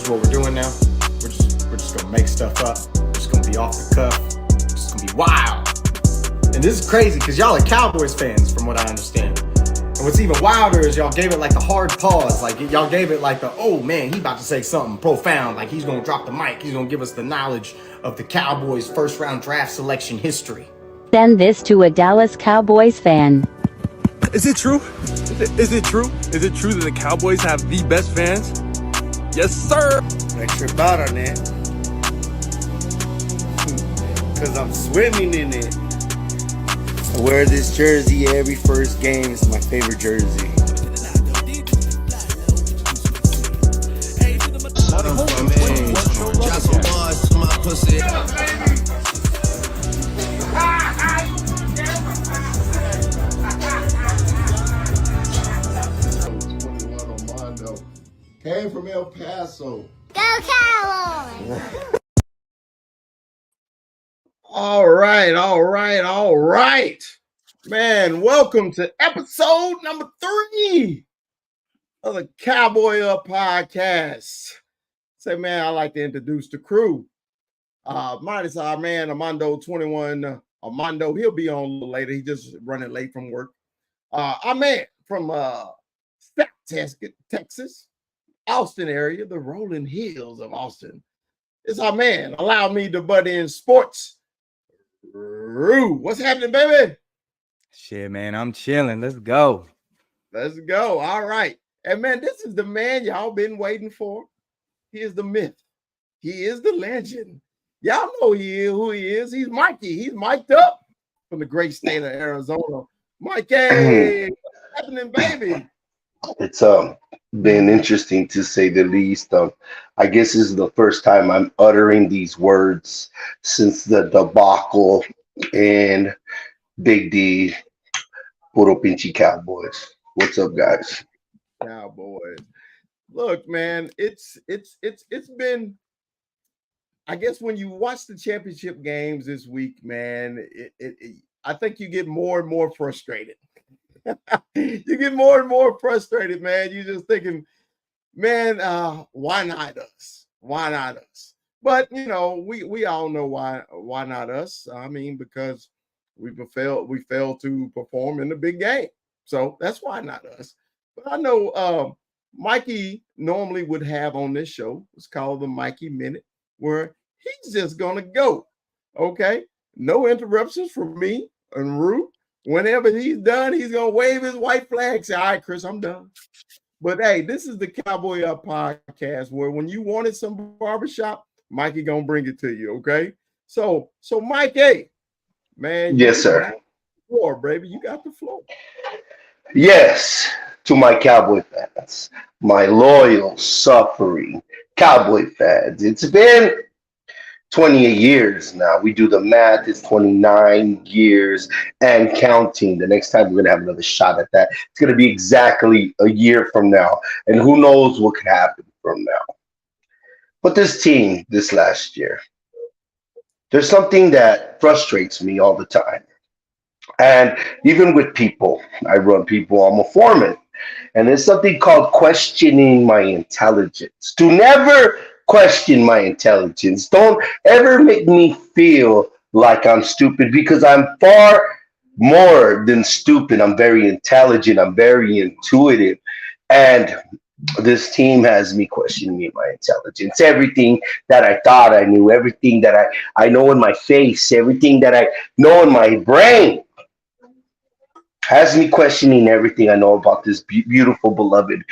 is what we're doing now. We're just gonna make stuff up. We're just gonna be off the cuff. It's just gonna be wild. And this is crazy because y'all are Cowboys fans, from what I understand. And what's even wilder is y'all gave it like the hard pause. Like y'all gave it like the, oh man, he about to say something profound. Like he's gonna drop the mic. He's gonna give us the knowledge of the Cowboys' first round draft selection history. Send this to a Dallas Cowboys fan. Is it true? Is it true? Is it true that the Cowboys have the best fans? Yes, sir. I trip out on it. Because I'm swimming in it. I wear this jersey every first game. It's my favorite jersey. Came from El Paso. Go Cowboys! All right. Man, welcome to episode number 3 of the Cowboy Up podcast. Say, man, I like to introduce the crew. Mine is our man, Armando 21. Armando, he'll be on a little later. He just running late from work. Our man from South Texas, Austin area, the rolling hills of Austin. It's our man. Allow me to butt in sports. Roo, what's happening, baby? Shit, man, I'm chilling. Let's go. Let's go. All right. And man, this is the man y'all been waiting for. He is the myth. He is the legend. Y'all know who he is. He's Mikey. He's mic'd up from the great state of Arizona. Mikey, what's happening, baby? It's been interesting to say the least. I guess this is the first time I'm uttering these words since the debacle and Big D, Puro Pinchi Cowboys. What's up, guys? Cowboys. Look, man, it's been. I guess when you watch the championship games this week, man, I think you get more and more frustrated. You get more and more frustrated, man. You're just thinking, man, why not us? Why not us? But you know, we all know why not us. I mean, because we failed to perform in the big game. So that's why not us. But I know Mikey normally would have on this show. It's called the Mikey Minute, where he's just gonna go. Okay, no interruptions from me and Rue. Whenever he's done, he's gonna wave his white flag. Say, "All right, Chris, I'm done." But hey, this is the Cowboy Up podcast, where when you wanted some barbershop, Mikey gonna bring it to you. Okay, so Mikey, man, Yes, sir. Floor, baby, you got the floor. Yes, to my Cowboy fans, my loyal, suffering Cowboy fans. It's been 28 years now. We do the math, it's 29 years and counting. The next time we're going to have another shot at that. It's going to be exactly a year from now. And who knows what could happen from now. But this team, this last year, there's something that frustrates me all the time. And even with people, I run people, I'm a foreman. And there's something called questioning my intelligence. To never question my intelligence. Don't ever make me feel like I'm stupid, because I'm far more than stupid. I'm very intelligent. I'm very intuitive. And this team has me questioning my intelligence. Everything that I thought I knew, everything that I know in my face, everything that I know in my brain has me questioning everything I know about this beautiful, beloved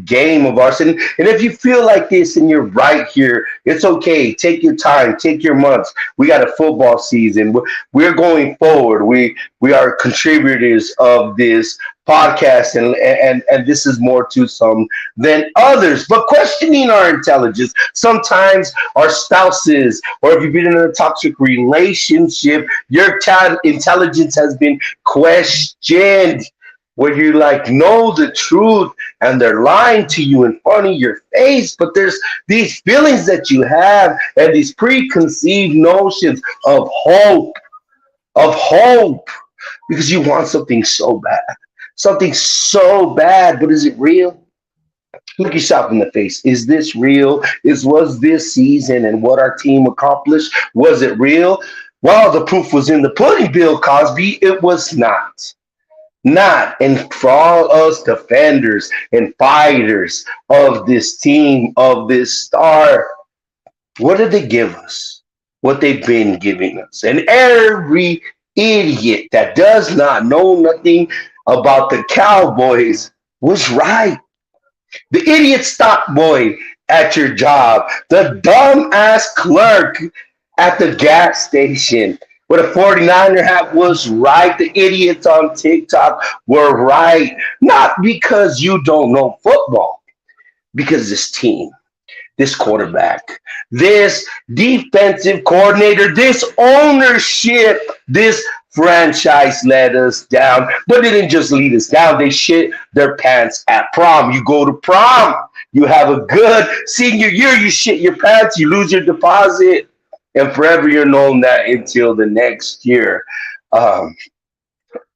game of ours. And if you feel like this and you're right here, it's okay. Take your time. Take your months. We got a football season. We're going forward. We are contributors of this podcast, and this is more to some than others. But questioning our intelligence, sometimes our spouses, or if you've been in a toxic relationship, your intelligence has been questioned, where you like know the truth and they're lying to you in front of your face, but there's these feelings that you have and these preconceived notions of hope, because you want something so bad, but is it real? Look yourself in the face. Is this real? Was this season and what our team accomplished? Was it real? Well, the proof was in the pudding, Bill Cosby. It was not. Not. And for all us defenders and fighters of this team, of this star, what did they give us? What they've been giving us. And every idiot that does not know nothing about the Cowboys was right. The idiot stock boy at your job, the dumbass clerk at the gas station with a 49er hat was right. The idiots on TikTok were right. Not because you don't know football, because this team, this quarterback, this defensive coordinator, this ownership, this franchise let us down. But they didn't just lead us down, they shit their pants at prom. You go to prom, you have a good senior year, you shit your pants, you lose your deposit, and forever you're known that until the next year. Um,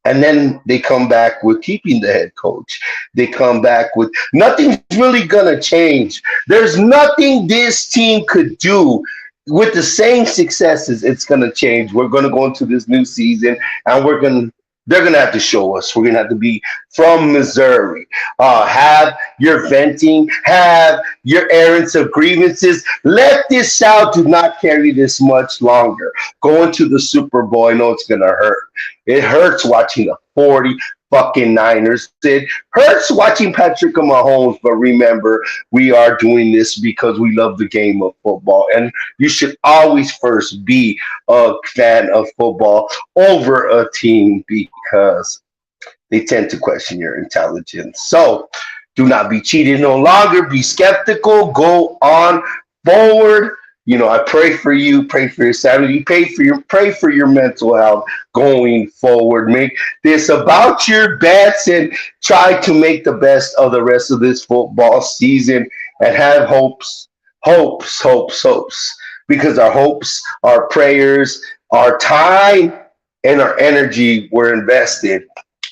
and then they come back with keeping the head coach. They come back with nothing's really going to change. There's nothing this team could do with the same successes. It's going to change. We're going to go into this new season and they're going to have to show us. We're going to have to be from Missouri. Have your venting, have your errands of grievances. Let this South do not carry this much longer. Going to the Super Bowl, I know it's going to hurt. It hurts watching the 40 fucking Niners. It hurts watching Patrick Mahomes, but remember, we are doing this because we love the game of football. And you should always first be a fan of football over a team because they tend to question your intelligence. So do not be cheated no longer. Be skeptical. Go on forward. You know, I pray for you, pray for your sanity, pray for your mental health going forward. Make this about your bets and try to make the best of the rest of this football season and have hopes. Because our hopes, our prayers, our time, and our energy were invested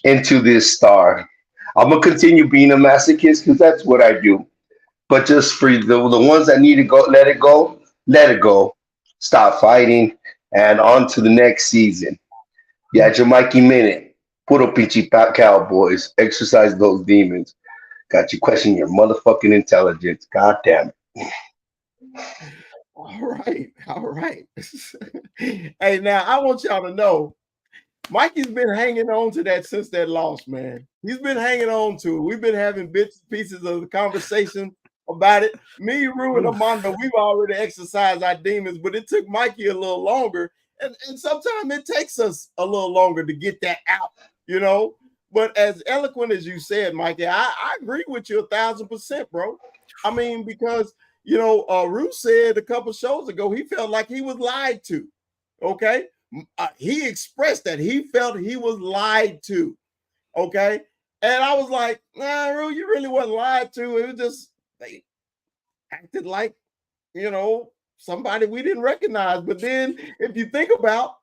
into this star. I'm gonna continue being a masochist because that's what I do. But just for the ones that need to go, let it go. Let it go. Stop fighting and on to the next season. Yeah, Jamaican Minute. Puro pinche Cowboys. Exercise those demons. Got you questioning your motherfucking intelligence. God damn it. All right. All right. Hey, now I want y'all to know Mikey's been hanging on to that since that loss, man. He's been hanging on to it. We've been having bits and pieces of the conversation about it. Me, Rue, and Amanda, we've already exercised our demons, but it took Mikey a little longer. And sometimes it takes us a little longer to get that out, you know. But as eloquent as you said, Mikey, I agree with you 1,000%, bro. I mean, because Rue said a couple shows ago he felt like he was lied to. Okay, he expressed that he felt he was lied to. Okay, and I was like, nah, Rue, you really wasn't lied to. It was just they acted like, somebody we didn't recognize. But then if you think about,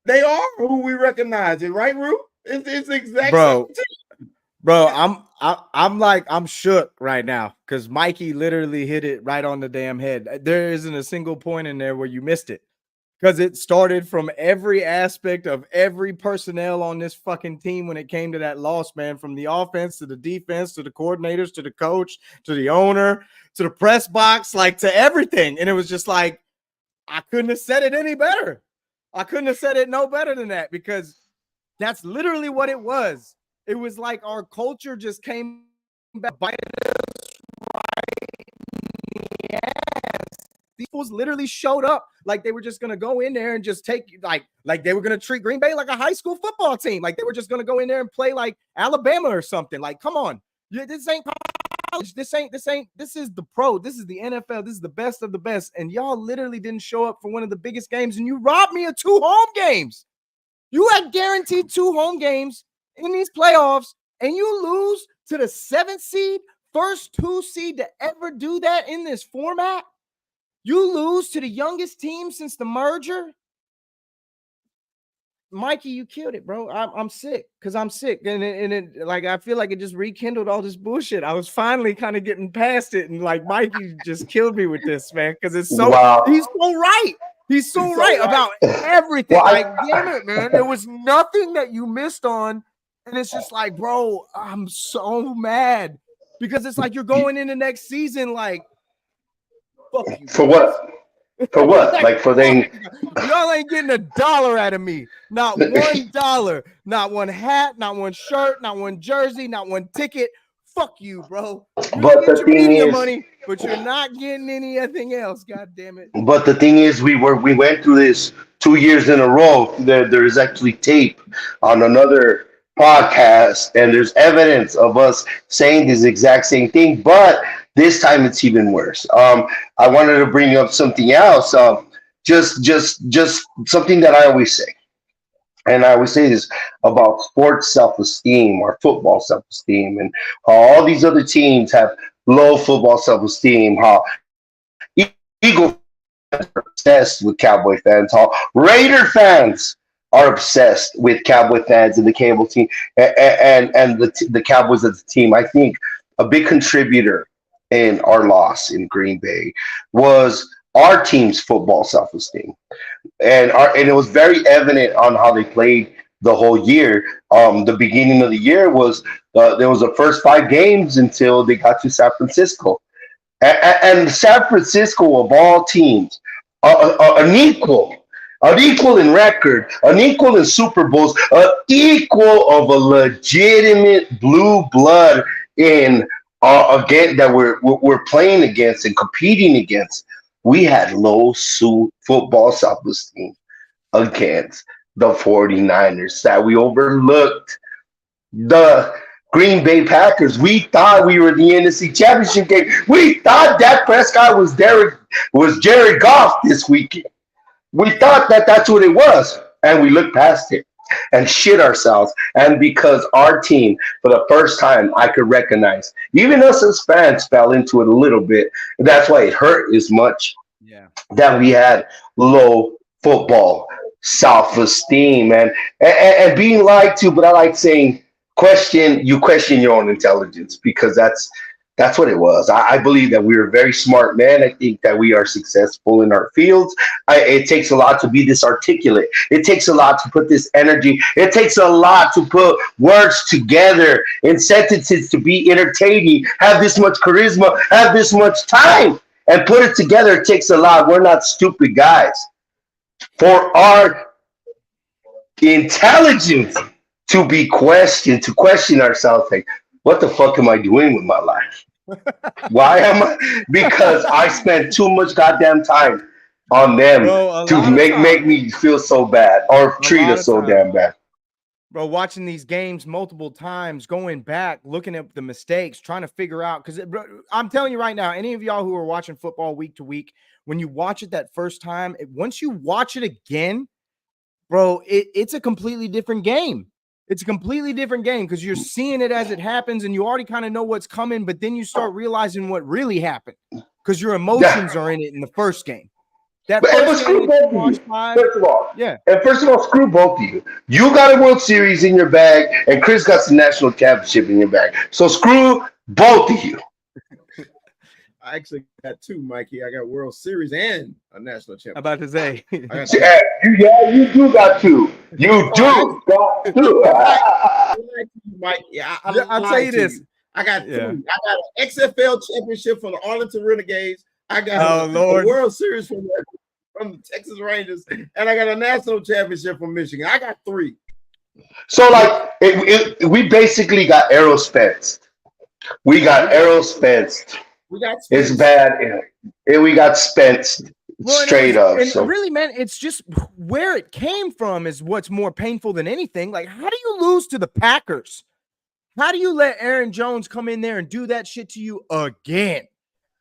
they are who we recognize it, right, Rue? It's the exact Bro. same. Bro, I'm shook right now because Mikey literally hit it right on the damn head. There isn't a single point in there where you missed it. Because it started from every aspect of every personnel on this fucking team when it came to that loss, man. From the offense to the defense to the coordinators to the coach to the owner to the press box, like to everything. And it was just like, I couldn't have said it any better. I couldn't have said it no better than that because that's literally what it was. It was like our culture just came back, biting us right in the ass. These fools literally showed up like they were just going to go in there and just take like they were going to treat Green Bay like a high school football team. Like they were just going to go in there and play like Alabama or something. Like, come on. This ain't college. This is the pro. This is the NFL. This is the best of the best. And y'all literally didn't show up for one of the biggest games and you robbed me of 2 home games. You had guaranteed 2 home games in these playoffs and you lose to the 7th seed, first 2 seed to ever do that in this format. You lose to the youngest team since the merger. Mikey, you killed it, bro. I'm sick because I'm sick, and it like I feel like it just rekindled all this bullshit. I was finally kind of getting past it, and like Mikey just killed me with this, man, because it's so Wow. he's so right. He's so right about everything. Well, like, damn it, man, there was nothing that you missed on, and it's just like, bro, I'm so mad because it's like you're going into next season like, fuck you. For what? For what? Like for they Y'all ain't getting $1 out of me. Not $1. Not one hat, not one shirt, not one jersey, not one ticket. Fuck you, bro. You But get the your thing media is- money, but you're not getting anything else. God damn it. But the thing is, we went through this 2 years in a row. There is actually tape on another podcast, and there's evidence of us saying this exact same thing. But this time, it's even worse. I wanted to bring up something else. Just something that I always say, and I always say this about sports self-esteem or football self-esteem, and how all these other teams have low football self-esteem. How Eagle obsessed with Cowboy fans. How Raider fans are obsessed with Cowboy fans and the cable team and the Cowboys as a team. I think a big contributor in our loss in Green Bay was our team's football self-esteem, and it was very evident on how they played the whole year. The beginning of the year was there was the first 5 games until they got to San Francisco. And San Francisco, of all teams, an equal in record, an equal in Super Bowls, an equal of a legitimate blue blood in again that we're playing against and competing against. We had low football self-esteem against the 49ers that we overlooked. The Green Bay Packers. We thought we were the NFC Championship game. We thought Dak Prescott was Jared Goff this weekend. We thought that that's what it was, and we looked past it and shit ourselves. And because our team, for the first time, I could recognize, even us as fans fell into it a little bit. That's why it hurt as much. Yeah. That we had low football self-esteem and being lied to. But I like saying, question your own intelligence, because that's what it was. I believe that we are very smart men. I think that we are successful in our fields. It takes a lot to be this articulate. It takes a lot to put this energy. It takes a lot to put words together in sentences to be entertaining, have this much charisma, have this much time, and put it together. It takes a lot. We're not stupid guys. For our intelligence to be questioned, to question ourselves, like, what the fuck am I doing with my life? Why am I? Because I spent too much goddamn time on them to make me feel so bad or treat us so damn bad. Bro, watching these games multiple times, going back, looking at the mistakes, trying to figure out, because I'm telling you right now, any of y'all who are watching football week to week, when you watch it that first time, once you watch it again, bro, it's a completely different game. It's a completely different game because you're seeing it as it happens and you already kind of know what's coming, but then you start realizing what really happened because your emotions are in it in the first game. That first game that you watched live, first of all, yeah. And first of all, screw both of you. You got a World Series in your bag, and Chris got the national championship in your bag. So screw both of you. I actually got 2, Mikey. I got World Series and a national championship. About to say, you do got 2. You do got 2. Mike, yeah, I'll tell you this. I got 2. I got an XFL championship from the Arlington Renegades. I got a World Series from the Texas Rangers, and I got a national championship from Michigan. I got 3. So, like, we basically got aerospace. We got aerospace. It's bad. And we got spent straight up. And so really, man, it's just where it came from is what's more painful than anything. Like, how do you lose to the Packers? How do you let Aaron Jones come in there and do that shit to you again?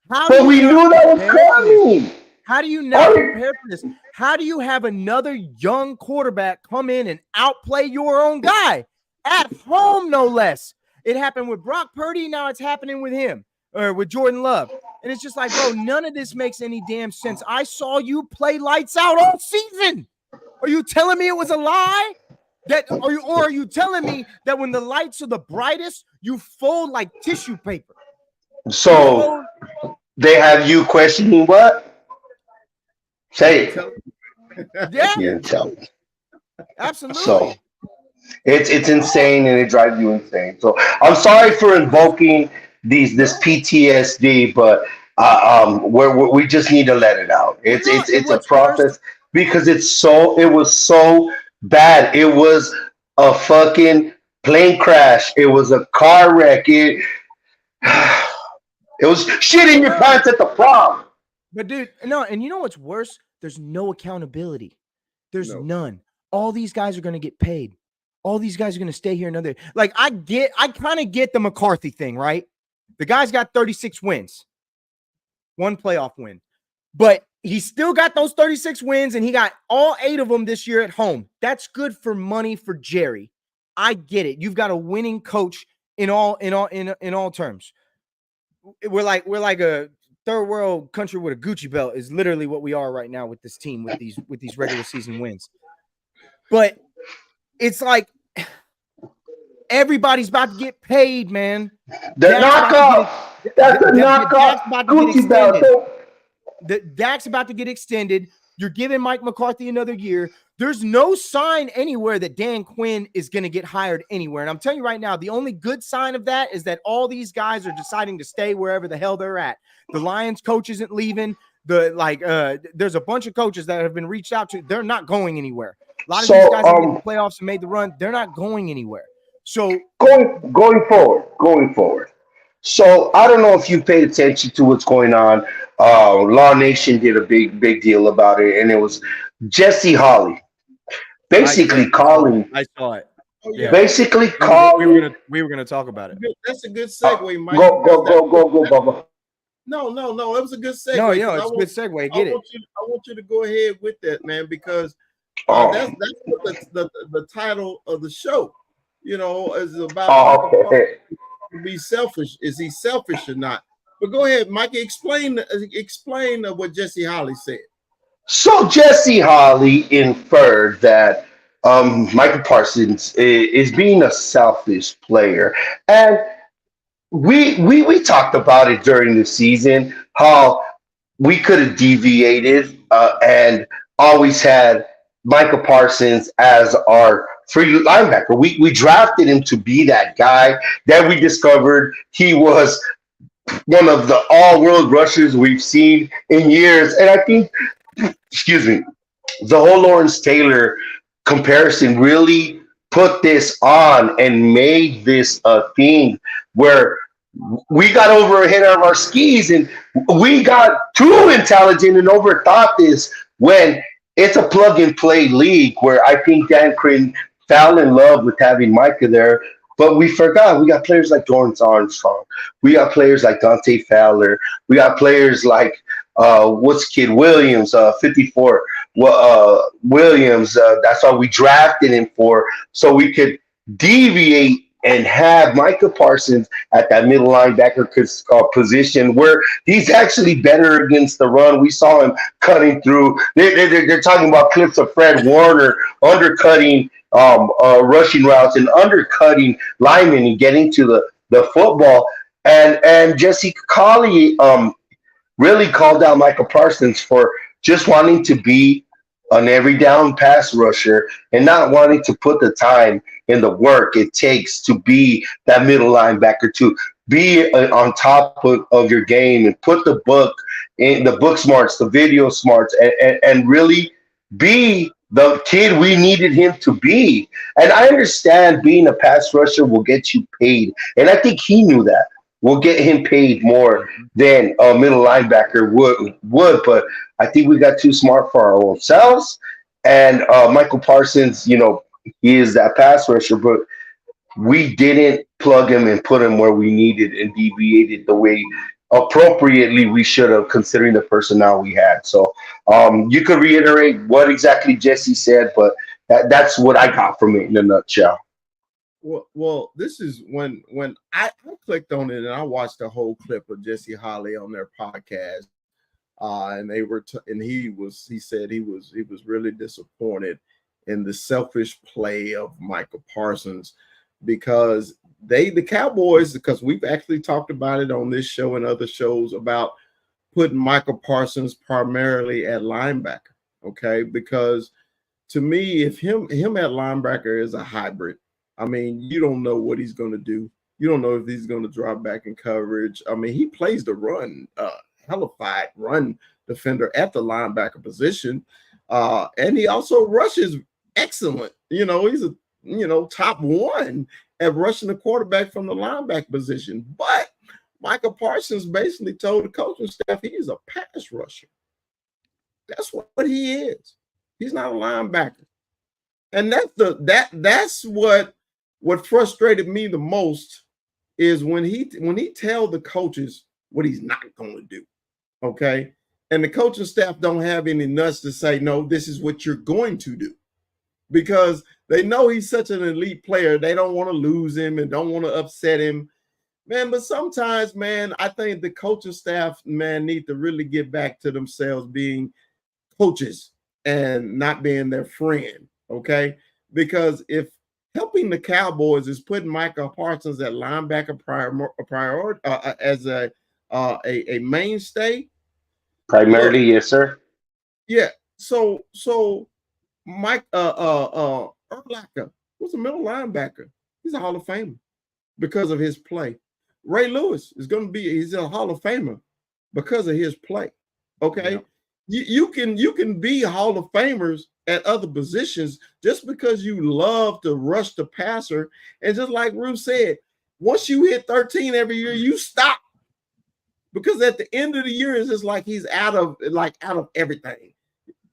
But we knew that was coming. How do you not prepare for this? How do you have another young quarterback come in and outplay your own guy at home, no less? It happened with Brock Purdy. Now it's happening with him or with Jordan Love. And it's just like, bro, none of this makes any damn sense. I saw you play lights out all season. Are you telling me it was a lie? Or are you telling me that when the lights are the brightest, you fold like tissue paper? You So fold, they have you questioning what? You Say didn't it. tell yeah, You didn't tell me. So absolutely. it's insane and it drives you insane. So I'm sorry for invoking this no. PTSD, but we just need to let it out. Well, no, and It's a what's worse, process because it was so bad. It was a fucking plane crash. It was a car wreck. It was shit in well, your no, pants at the prom. but dude, no, and you know what's worse? There's no accountability. There's No. none. All these guys are going to get paid. All these guys are going to stay here another. Like I kind of get the McCarthy thing, right? The guy's got 36 wins, one playoff win, but he still got those 36 wins, and he got all 8 of them this year at home. That's good for money for Jerry. I get it. You've got a winning coach in all terms. We're like a third world country with a Gucci belt is literally what we are right now with this team with these regular season wins. But it's like everybody's about to get paid, man. The knockoff. That's a Dak's knockoff about to get Gucci belt. extended. Dak's about to get extended. You're giving Mike McCarthy another year. There's no sign anywhere that Dan Quinn is going to get hired anywhere. And I'm telling you right now, the only good sign of that is that all these guys are deciding to stay wherever the hell they're at. The Lions coach isn't leaving. There's a bunch of coaches that have been reached out to. They're not going anywhere. A lot of these guys have made the playoffs and made the run. They're not going anywhere. So going forward. So I don't know if you paid attention to what's going on. Law Nation did a big deal about it, and it was Jesse Holly basically calling, I saw it. Oh, Yeah. basically We calling. were gonna talk about it. That's a good segue, Mike. Go, Bubba. No. It was a good segue. No, 'Cause it's a good segue. I Get it. want you to go ahead with that, man, because Oh, that's what the title of the show, is about. oh, Michael Clark okay. to be selfish. Is he selfish or not? But go ahead, Mike. Explain what Jesse Holly said. So Jesse Holly inferred that Michael Parsons is being a selfish player, and we talked about it during the season how we could have deviated and always had Michael Parsons as our free linebacker. We drafted him to be that guy. That we discovered he was one of the all-world rushers we've seen in years, and I think, excuse me, the whole Lawrence Taylor comparison really put this on and made this a thing where we got over ahead of our skis and we got too intelligent and overthought this when it's a plug and play league where I think Dan Quinn fell in love with having Micah there. But we forgot we got players like Dorrance Armstrong. We got players like Dante Fowler. We got players like what's kid Williams, 54. Williams. That's why we drafted him for so we could deviate and have Micah Parsons at that middle linebacker position where he's actually better against the run. We saw him cutting through. They're talking about clips of Fred Warner undercutting rushing routes and undercutting linemen and getting to the football. And Jesse Colley really called out Michael Parsons for just wanting to be an every down pass rusher and not wanting to put the time and the work it takes to be that middle linebacker, to be on top of your game and put the book smarts, the video smarts, and really be the kid we needed him to be. And I understand being a pass rusher will get you paid. And I think he knew that. Will get him paid more than a middle linebacker would. But I think we got too smart for our own selves. And Michael Parsons, he is that pass rusher, but we didn't plug him and put him where we needed and deviated the way appropriately we should have, considering the personnel we had. So you could reiterate what exactly Jesse said, but that's what I got from it in a nutshell. Well, this is when I clicked on it and I watched the whole clip of Jesse Holly on their podcast, and they were and he said he was really disappointed in the selfish play of Micah Parsons, because the Cowboys, because we've actually talked about it on this show and other shows about putting Micah Parsons primarily at linebacker. Okay, because to me, if him at linebacker is a hybrid. I mean, you don't know what he's going to do. You don't know if he's going to drop back in coverage. I mean, he plays the run, hellified run defender at the linebacker position, and he also rushes excellent. He's a top one at rushing the quarterback from the linebacker position. But Micah Parsons basically told the coaching staff he's a pass rusher. That's what he is. He's not a linebacker, and that's what frustrated me the most is when he tell the coaches what he's not going to do. Okay, and the coaching staff don't have any nuts to say no. This is what you're going to do, because they know he's such an elite player. They don't want to lose him and don't want to upset him, man. But sometimes, man, I think the coaching staff, man, need to really get back to themselves being coaches and not being their friend, okay? Because if helping the Cowboys is putting Micah Parsons at linebacker priority as a mainstay, primarily, yes, sir. Yeah. So Mike Urlacher was a middle linebacker. He's a Hall of Famer because of his play. Ray Lewis is going to he's a Hall of Famer because of his play. Okay. Yeah. You can be Hall of Famers at other positions just because you love to rush the passer. And just like Ruth said, once you hit 13 every year, you stop. Because at the end of the year, it's just like he's out of everything.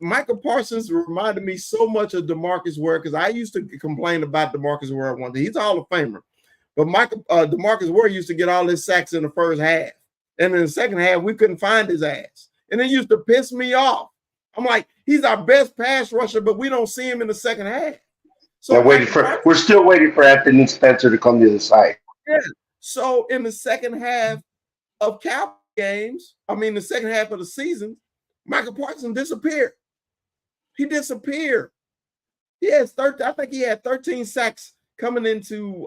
Micah Parsons reminded me so much of DeMarcus Ware, because I used to complain about DeMarcus Ware one day. He's a Hall of Famer. But DeMarcus Ware used to get all his sacks in the first half. And in the second half, we couldn't find his ass. And it used to piss me off. I'm like, he's our best pass rusher, but we don't see him in the second half. So we're still waiting for Anthony Spencer to come to the side. Yeah. So in the second half of Cowboy games, the second half of the season, Micah Parsons disappeared. He disappeared. He has 13. I think he had 13 sacks coming into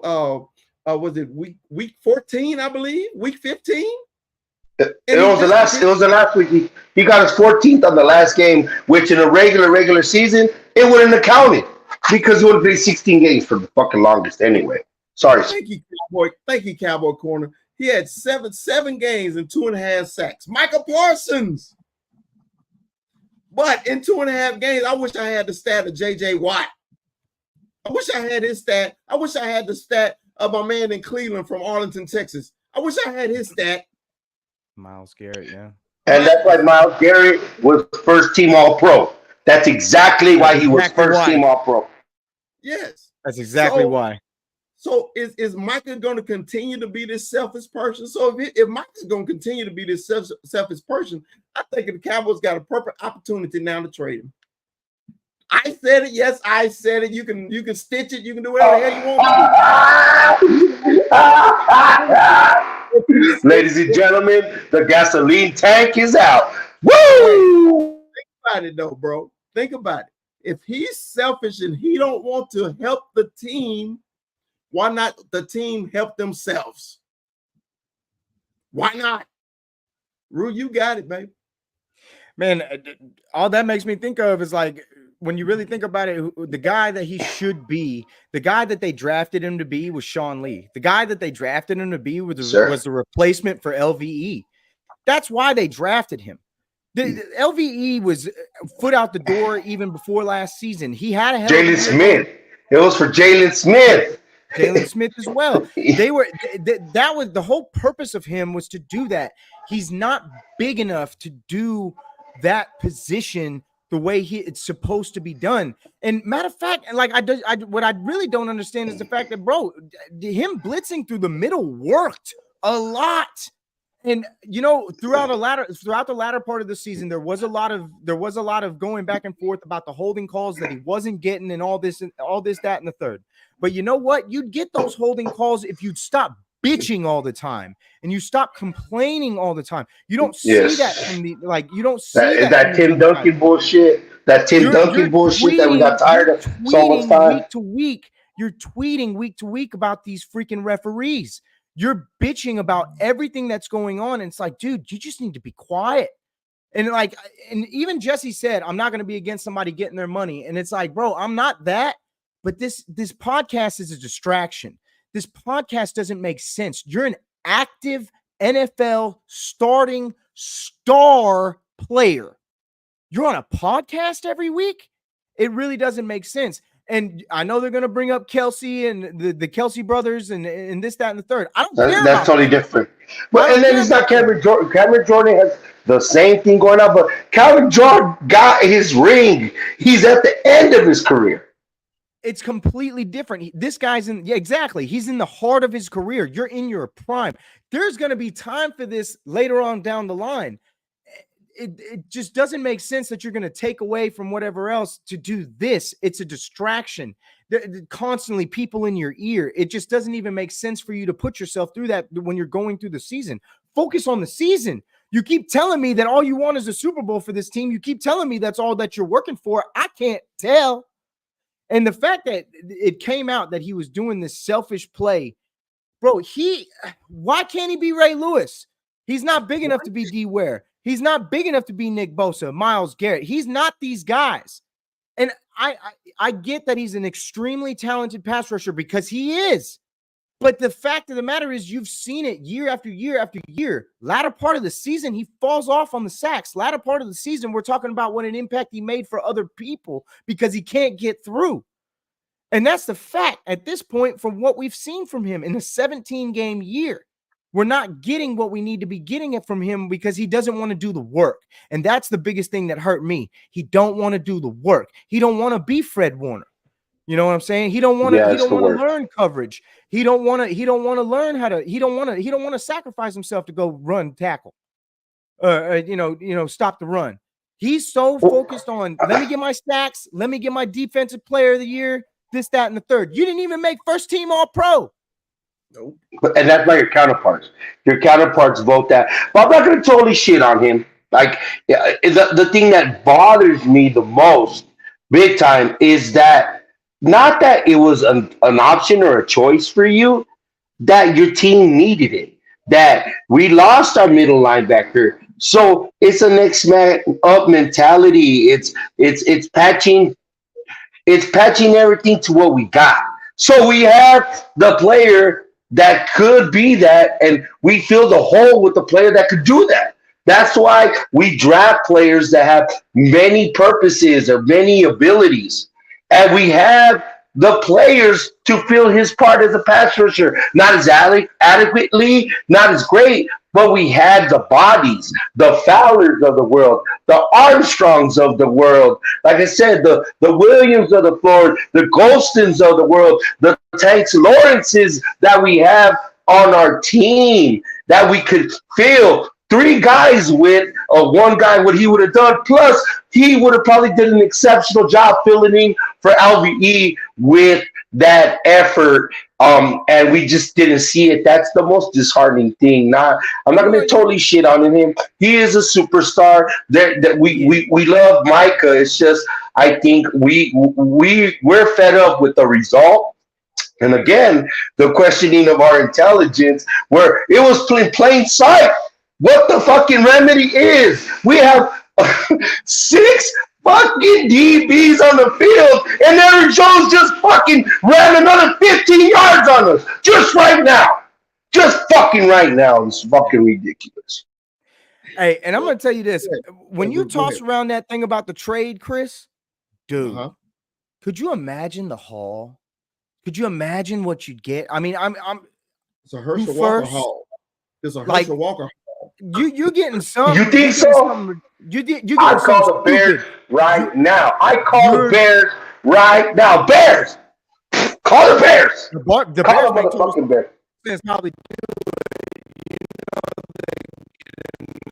was it week 14, I believe, week 15. It was the last week. He got his 14th on the last game, which in a regular season, it wouldn't have counted because he would have played 16 games for the fucking longest anyway. Sorry. Thank you, Cowboy. Thank you, Cowboy Corner. He had seven games and 2.5 sacks. Micah Parsons. But in 2.5 games, I wish I had the stat of J.J. Watt. I wish I had his stat. I wish I had the stat of my man in Cleveland from Arlington, Texas. I wish I had his stat. Myles Garrett, yeah. And that's why Myles Garrett was first team All-Pro. That's exactly why he was first team All-Pro. Yes. That's exactly why. So is Micah going to continue to be this selfish person? So if Micah's going to continue to be this selfish person, I think the Cowboys got a perfect opportunity now to trade him. I said it. Yes, I said it. You can stitch it. You can do whatever the hell you want. Ladies and gentlemen, the gasoline tank is out. Woo! Think about it though, bro. Think about it. If he's selfish and he don't want to help the team, why not the team help themselves? Why not? Rue, you got it, baby. Man, all that makes me think of is like, when you really think about it, the guy that he should be, the guy that they drafted him to be was Sean Lee. The guy that they drafted him to be was the replacement for LVE. That's why they drafted him. The LVE was foot out the door even before last season. He had a Jalen Smith. It was for Jalen Smith. Jalen Smith as well. That was the whole purpose of him, was to do that. He's not big enough to do that position the way it's supposed to be done. And matter of fact, like what I really don't understand is the fact that, bro, him blitzing through the middle worked a lot. And throughout the latter part of the season, there was a lot of going back and forth about the holding calls that he wasn't getting and all this, that, and the third. But you know what? You'd get those holding calls if you'd stop bitching all the time and you stop complaining all the time. You don't see that from you don't see that Tim Duncan bullshit. that Tim Duncan bullshit that we got tired of so much time. Week to week. You're tweeting week to week about these freaking referees. You're bitching about everything that's going on. And it's like, dude, you just need to be quiet. And even Jesse said, I'm not going to be against somebody getting their money. And it's like, bro, I'm not that. But this podcast is a distraction. This podcast doesn't make sense. You're an active NFL starting star player. You're on a podcast every week? It really doesn't make sense. And I know they're going to bring up Kelsey and the Kelsey brothers and this, that, and the third. I don't care. That's totally different. But and then it's not Cameron Jordan. Cameron Jordan has the same thing going on, but Cameron Jordan got his ring. He's at the end of his career. It's completely different. This guy's exactly. He's in the heart of his career. You're in your prime. There's going to be time for this later on down the line. It just doesn't make sense that you're going to take away from whatever else to do this. It's a distraction. Constantly people in your ear. It just doesn't even make sense for you to put yourself through that when you're going through the season. Focus on the season. You keep telling me that all you want is a Super Bowl for this team. You keep telling me that's all that you're working for. I can't tell. And the fact that it came out that he was doing this selfish play, bro, why can't he be Ray Lewis? He's not big enough to be D. Ware. He's not big enough to be Nick Bosa, Myles Garrett. He's not these guys. And I get that he's an extremely talented pass rusher because he is. But the fact of the matter is you've seen it year after year after year. Latter part of the season, he falls off on the sacks. Latter part of the season, we're talking about what an impact he made for other people because he can't get through. And that's the fact at this point from what we've seen from him in a 17-game year. We're not getting what we need to be getting it from him because he doesn't want to do the work. And that's the biggest thing that hurt me. He don't want to do the work. He don't want to be Fred Warner. You know what I'm saying? He don't want to learn coverage. He don't want to learn how to, he don't want to sacrifice himself to go run tackle. Stop the run. He's so focused on, let me get my sacks, let me get my defensive player of the year, this, that, and the third. You didn't even make first team All-Pro. Nope. And that's by your counterparts. Your counterparts vote that. But I'm not going to totally shit on him. Like, the thing that bothers me the most, big time, is that not that it was an option or a choice for you, that your team needed it. That we lost our middle linebacker. So it's a next man up mentality. It's patching everything to what we got. So we have the player that could be that, and we fill the hole with the player that could do that. That's why we draft players that have many purposes or many abilities. And we have the players to fill his part as a pass rusher. Not as adequately, not as great, but we had the bodies, the Fowlers of the world, the Armstrongs of the world. Like I said, the Williams of the floor, the Golstons of the world, the Tanks Lawrences that we have on our team that we could fill 3 guys with, or 1 guy, what he would have done. Plus, he would have probably did an exceptional job filling in for LVE with that effort. And we just didn't see it. That's the most disheartening thing. I'm not going to totally shit on him. He is a superstar. We love Micah. It's just I think we're fed up with the result. And again, the questioning of our intelligence, where it was plain sight what the fucking remedy is. We have 6 fucking DBs on the field, and Aaron Jones just fucking ran another 15 yards on us just right now. Just fucking right now. It's fucking ridiculous. Hey, and I'm going to tell you this. When you toss around that thing about the trade, Chris, dude, could you imagine the haul? Could you imagine what you'd get? I mean, it's a Herschel Walker haul. It's a Herschel Walker haul. You're getting some. You think so? I call the Bears right now. I call the Bears right now. Bears! Call the Bears! The Bears make total sense. Probably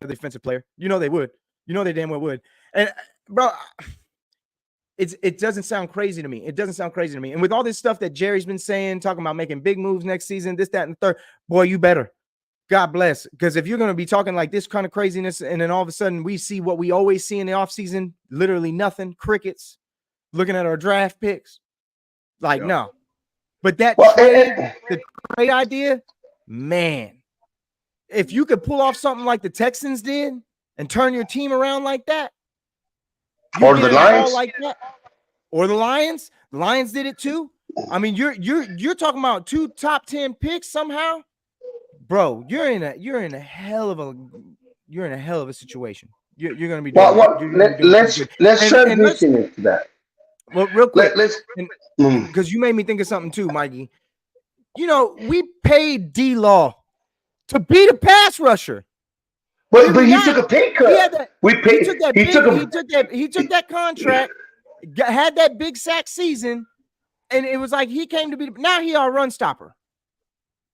the defensive player. You know they would. You know they damn well would. And bro, it doesn't sound crazy to me. It doesn't sound crazy to me. And with all this stuff that Jerry's been saying, talking about making big moves next season, this, that, and the third, boy, you better. God bless. Because if you're going to be talking like this kind of craziness, and then all of a sudden we see what we always see in the offseason, literally nothing, crickets, looking at our draft picks. Like, no. But that the trade idea, man, if you could pull off something like the Texans did and turn your team around like that, or the Lions, like that, or the Lions did it too. I mean, you're talking about 2 top 10 picks somehow, bro. You're in a hell of a situation. You're going to be doing let's transition into that. Well, real quick, because you made me think of something too, Mikey. You know, we paid D-Law to be the pass rusher. But he took a pay cut. He took that contract, had that big sack season, and it was like he came to be. Now he our run stopper.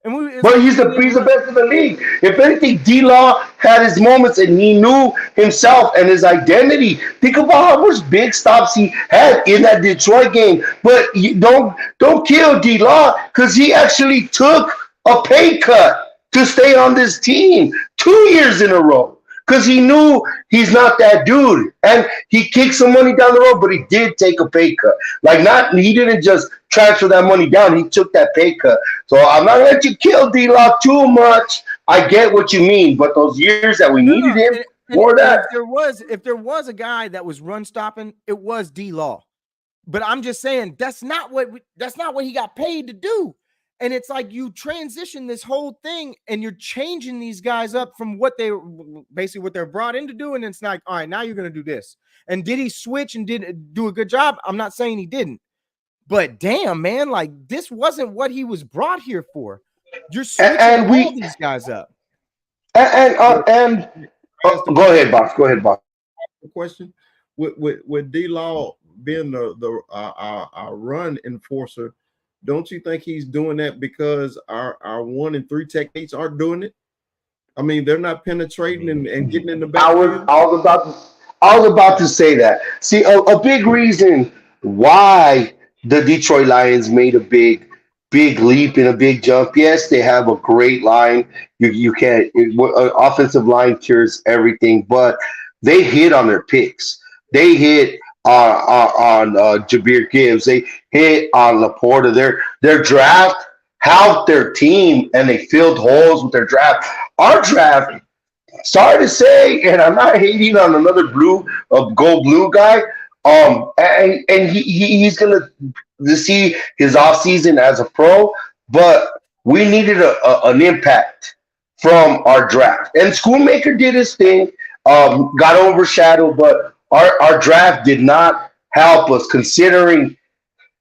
But he's the best in the league. If anything, D-Law had his moments and he knew himself and his identity. Think about how much big stops he had in that Detroit game. But you don't kill D-Law, because he actually took a pay cut to stay on this team 2 years in a row, because he knew he's not that dude. And he kicked some money down the road, but he did take a pay cut. He didn't just transfer that money down. He took that pay cut. So I'm not going to let you kill D-Law too much. I get what you mean, but those years that we needed him, more that. If there was a guy that was run stopping, it was D-Law. But I'm just saying that's not what he got paid to do. And it's like you transition this whole thing and you're changing these guys up from what they're brought in to do. And it's like, all right, now you're going to do this. And did he switch and did do a good job? I'm not saying he didn't. But damn, man, like this wasn't what he was brought here for. You're switching all these guys up. Go ahead, boss. Question: with D-Law being our run enforcer, don't you think he's doing that because our 1 and 3 techniques aren't doing it? I mean, they're not penetrating and getting in the back. I was about to say that. See, a big reason why the Detroit Lions made a big leap and a big jump. Yes, they have a great line. You can't. Offensive line cures everything, but they hit on their picks. They hit on Jahmyr Gibbs. They hit on Laporta. Their draft helped their team, and they filled holes with their draft. Our draft, sorry to say, and I'm not hating on another go blue guy. And he's gonna see his offseason as a pro, but we needed an impact from our draft. And Schoonmaker did his thing, got overshadowed, but our draft did not help us, considering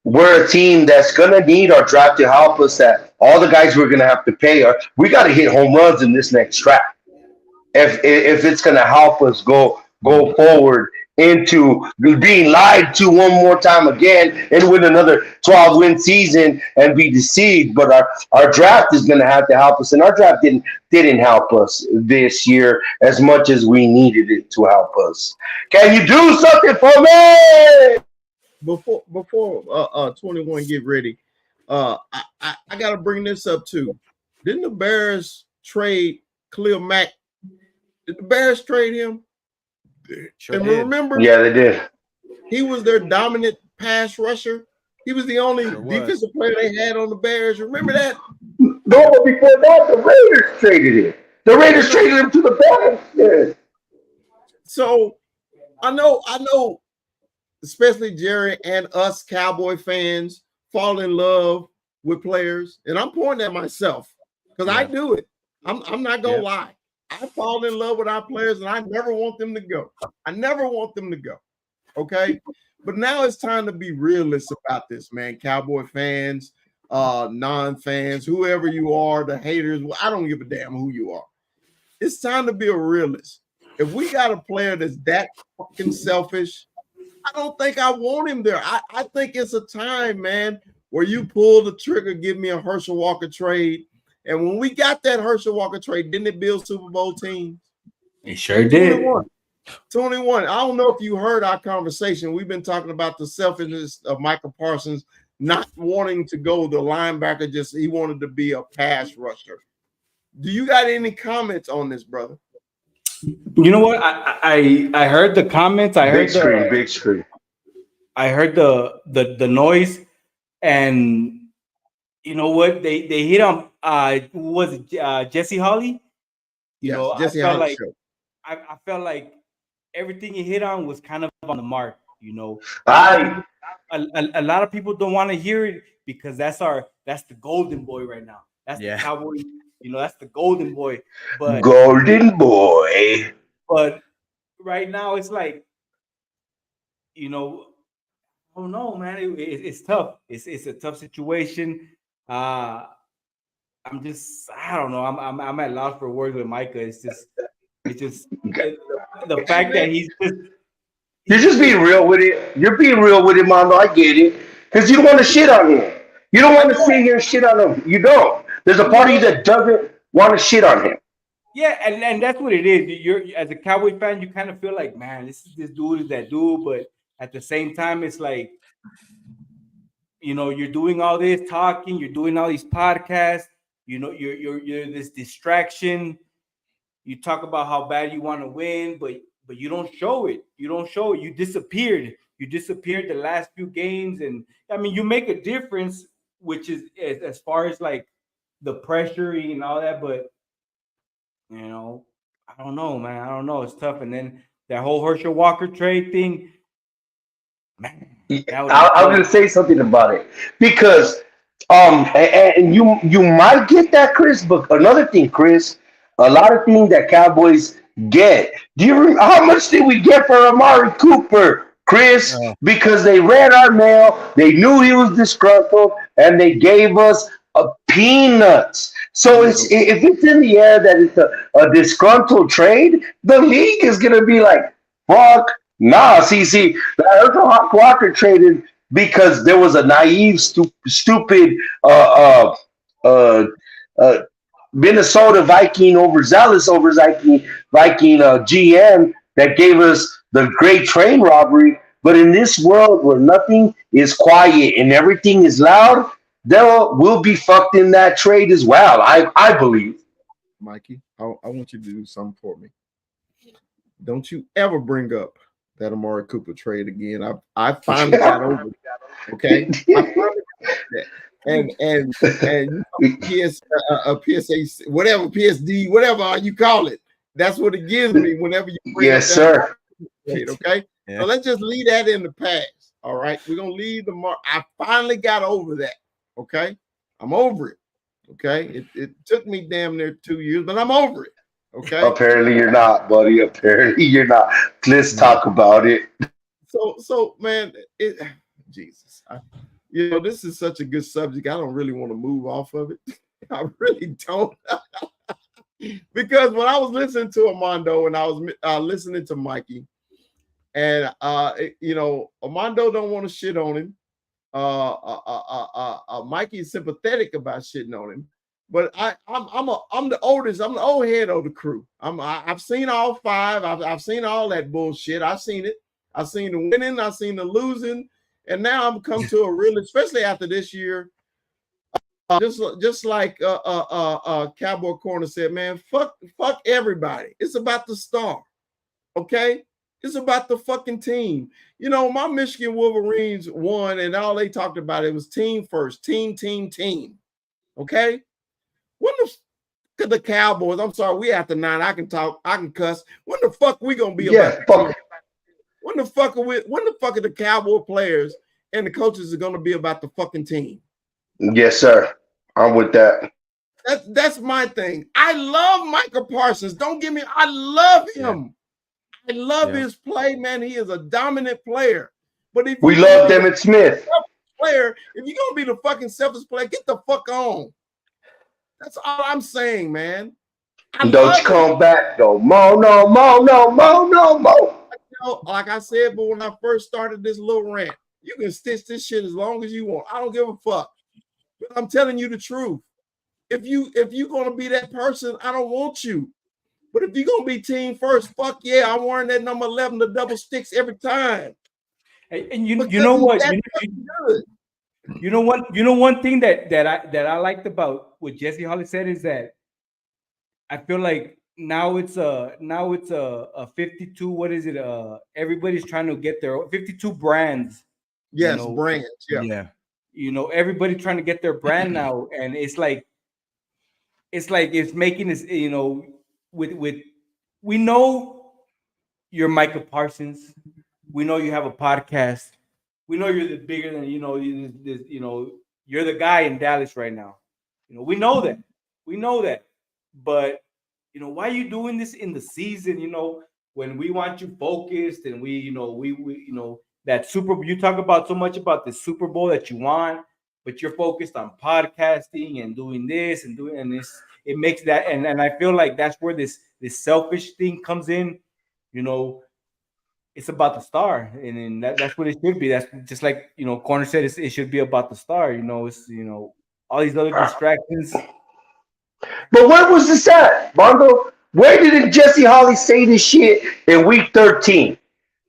we're a team that's going to need our draft to help us, that all the guys we're going to have to pay we got to hit home runs in this next draft. If it's going to help us go forward into being lied to one more time again and win another 12-win season and be deceived. But our draft is going to have to help us, and our draft didn't help us this year as much as we needed it to help us. Can you do something for me? Before 21 get ready, I got to bring this up too. Didn't the Bears trade Khalil Mack? Did the Bears trade him? Sure and did. Remember, yeah, they did. He was their dominant pass rusher. He was the only defensive player they had on the Bears. Remember that? No, but before that, the Raiders traded him. The Raiders traded him to the Bears. Yeah. So I know, especially Jerry and us Cowboy fans fall in love with players, and I'm pointing at myself because I do it. I'm not gonna lie. I fall in love with our players, and I never want them to go. Okay, but now it's time to be realist about this, man. Cowboy fans, non-fans, whoever you are, the haters. I don't give a damn who you are. It's time to be a realist. If we got a player that's that fucking selfish, I don't think I want him there. I think it's a time, man, where you pull the trigger, give me a Herschel Walker trade. And when we got that Herschel Walker trade, didn't it build Super Bowl teams? It sure did. 21. I don't know if you heard our conversation. We've been talking about the selfishness of Micah Parsons not wanting to go the linebacker. He wanted to be a pass rusher. Do you got any comments on this, brother? You know what? I heard the comments. Big screen, big screen. I heard the noise, and you know what? They hit on who was it Jesse Holly? You Yes, know, Jesse I felt Hollis like show. I felt like everything he hit on was kind of on the mark. You know, I a lot of people don't want to hear it because that's the golden boy right now. That's the Yeah. Cowboy. You know, that's the golden boy. But golden boy. but right now it's like, you know, oh no, man, it's tough. It's a tough situation. I don't know. I'm at loss for words with Micah. It's just the fact that You're just being real with it. You're being real with it, Mondo. I get it. Because you don't want to shit on him. You don't want to sit here and shit on him. You don't. There's a part of you that doesn't want to shit on him. yeah, and that's what it is. You're as a Cowboy fan, you kind of feel like, man, this dude is that dude, but at the same time, it's like, you know, you're doing all this talking, you're doing all these podcasts, you know, you're this distraction. You talk about how bad you want to win, but you don't show it. You don't show it. You disappeared. You disappeared the last few games, and I mean, you make a difference, which is as far as like the pressuring and all that. But you know, I don't know, man. I don't know. It's tough. And then that whole Herschel Walker trade thing, man. I was going to say something about it because and you might get that, Chris, but another thing, Chris, a lot of things that Cowboys get. Do you remember how much did we get for Amari Cooper, Chris? Because they read our mail, they knew he was disgruntled, and they gave us peanuts. So if it's in the air that it's a disgruntled trade, the league is going to be like, fuck. Nah, see, the Herschel Walker traded because there was a naive, stupid Minnesota Viking overzealous Viking GM that gave us the great train robbery. But in this world where nothing is quiet and everything is loud, there will be fucked in that trade as well. I believe. Mikey, I want you to do something for me. Don't you ever bring up that Amari Cooper trade again. I finally got over it. Okay. And PSA, whatever, PSD, whatever you call it. That's what it gives me whenever you bring yes, sir. Trade, okay. Yeah. So let's just leave that in the past. All right. We're gonna leave the mark. I finally got over that. Okay. I'm over it. Okay. It took me damn near 2 years, but I'm over it. Okay. Apparently you're not, buddy. Apparently you're not. Let's talk about it. So man, Jesus. You know, this is such a good subject. I don't really want to move off of it. I really don't. Because when I was listening to Armando and I was listening to Mikey, and you know, Armando don't want to shit on him. Mikey is sympathetic about shitting on him. But I'm the oldest. I'm the old head of the crew. I've seen all five. I've seen all that bullshit. I've seen it. I've seen the winning. I've seen the losing, and now I'm come to a real, especially after this year. Just like Cowboy Corner said, man, fuck everybody. It's about the star, okay? It's about the fucking team. You know, my Michigan Wolverines won, and all they talked about it was team first, team, okay? When the Cowboys, I'm sorry, we after 9. I can talk, I can cuss. When the fuck we gonna be about the when the fuck are the Cowboy players and the coaches are gonna be about the fucking team? Yes, sir. I'm with that. That's my thing. I love Micah Parsons. Don't get me, I love him. I love his play, man. He is a dominant player. But if we love Emmett Smith. Player, if you're gonna be the fucking selfish player, get the fuck on. That's all I'm saying, man. Don't you come back though. Mo. You know, like I said, but when I first started this little rant, you can stitch this shit as long as you want. I don't give a fuck. But I'm telling you the truth. If you're gonna be that person, I don't want you. But if you're gonna be team first, fuck yeah, I'm wearing that number 11, the double sticks every time. And you know what? You know one thing that I liked about what Jesse Hollis said is that I feel like now it's a 52. What is it? Everybody's trying to get their 52 brands. You Yes, know, brands. Yeah. Yeah. Everybody trying to get their brand now, and it's making this. With we know you're Micah Parsons. We know you have a podcast. We know you're the bigger than you're the guy in Dallas right now. We know that. We know that. But why are you doing this in the season? When we want you focused and we that you talk about so much about the Super Bowl that you want, but you're focused on podcasting and doing this and doing and this. It makes that and I feel like that's where this selfish thing comes in. You know, it's about the star, and then that's what it should be. That's just like Corner said, it should be about the star. It's all these other distractions. But where was this at, Bongo? Where did Jesse Holly say this shit in week 13?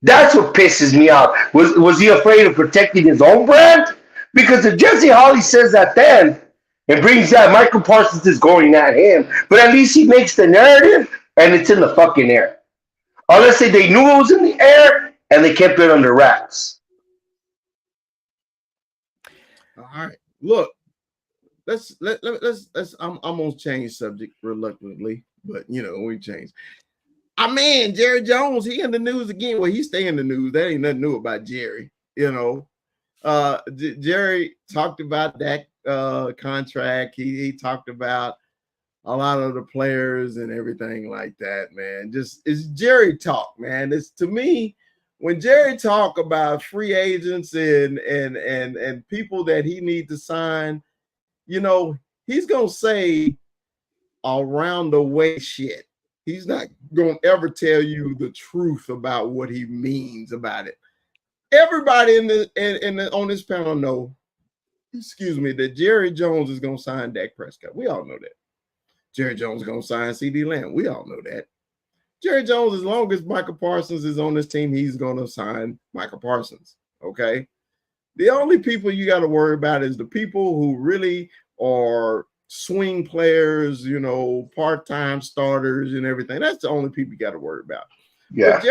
That's what pisses me off. Was he afraid of protecting his own brand? Because if Jesse Holly says that then and brings that Michael Parsons is going at him, but at least he makes the narrative and it's in the fucking air. Unless they knew it was in the air and they kept it under wraps. All right. Look, let's I'm gonna change subject reluctantly, but we change. Jerry Jones, he in the news again. Well, he stay in the news. That ain't nothing new about Jerry. Jerry talked about that contract. He talked about a lot of the players and everything like that, man. It's Jerry talk, man. It's to me, when Jerry talk about free agents and people that he needs to sign, he's gonna say around the way shit. He's not gonna ever tell you the truth about what he means about it. Everybody on this panel know, that Jerry Jones is gonna sign Dak Prescott. We all know that. Jerry Jones is gonna sign CD Lamb. We all know that. Jerry Jones, as long as Michael Parsons is on this team, he's gonna sign Michael Parsons. Okay. The only people you got to worry about is the people who really are swing players, part-time starters and everything. That's the only people you got to worry about. Yeah.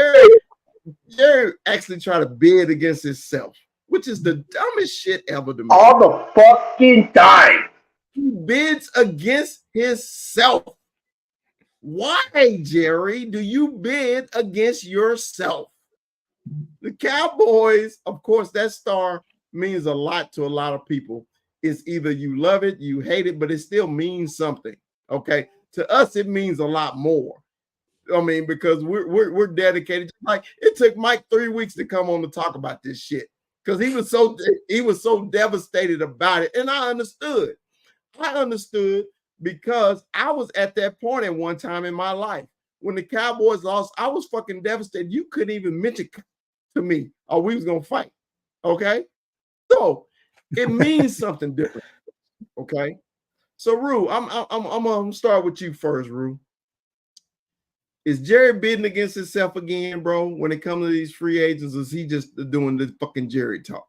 But Jerry actually tried to bid against himself, which is the dumbest shit ever to me. All the fucking time. He bids against himself. Why, Jerry, do you bid against yourself? The Cowboys, of course, that star means a lot to a lot of people. It's either you love it, you hate it, but it still means something. Okay. To us, it means a lot more. I mean, because we're dedicated. Like it took Mike 3 weeks to come on to talk about this shit because he was so devastated about it. And I understood. Because I was at that point at one time in my life when the Cowboys lost. I was fucking devastated. You couldn't even mention to me, we was gonna fight. Okay. So it means something different. Okay. So Rue, I'm gonna start with you first, Rue. Is Jerry bidding against himself again, bro, when it comes to these free agents? Or is he just doing the fucking Jerry talk?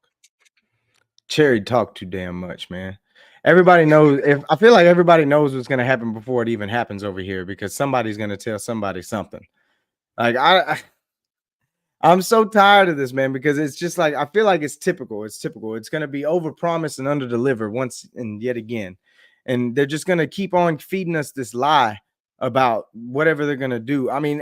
Jerry talk too damn much, man. Everybody knows. I feel like everybody knows what's gonna happen before it even happens over here because somebody's gonna tell somebody something. Like I'm so tired of this, man, because it's just like I feel like it's typical. It's typical. It's going to be overpromised and underdelivered once and yet again. And they're just going to keep on feeding us this lie about whatever they're going to do. I mean,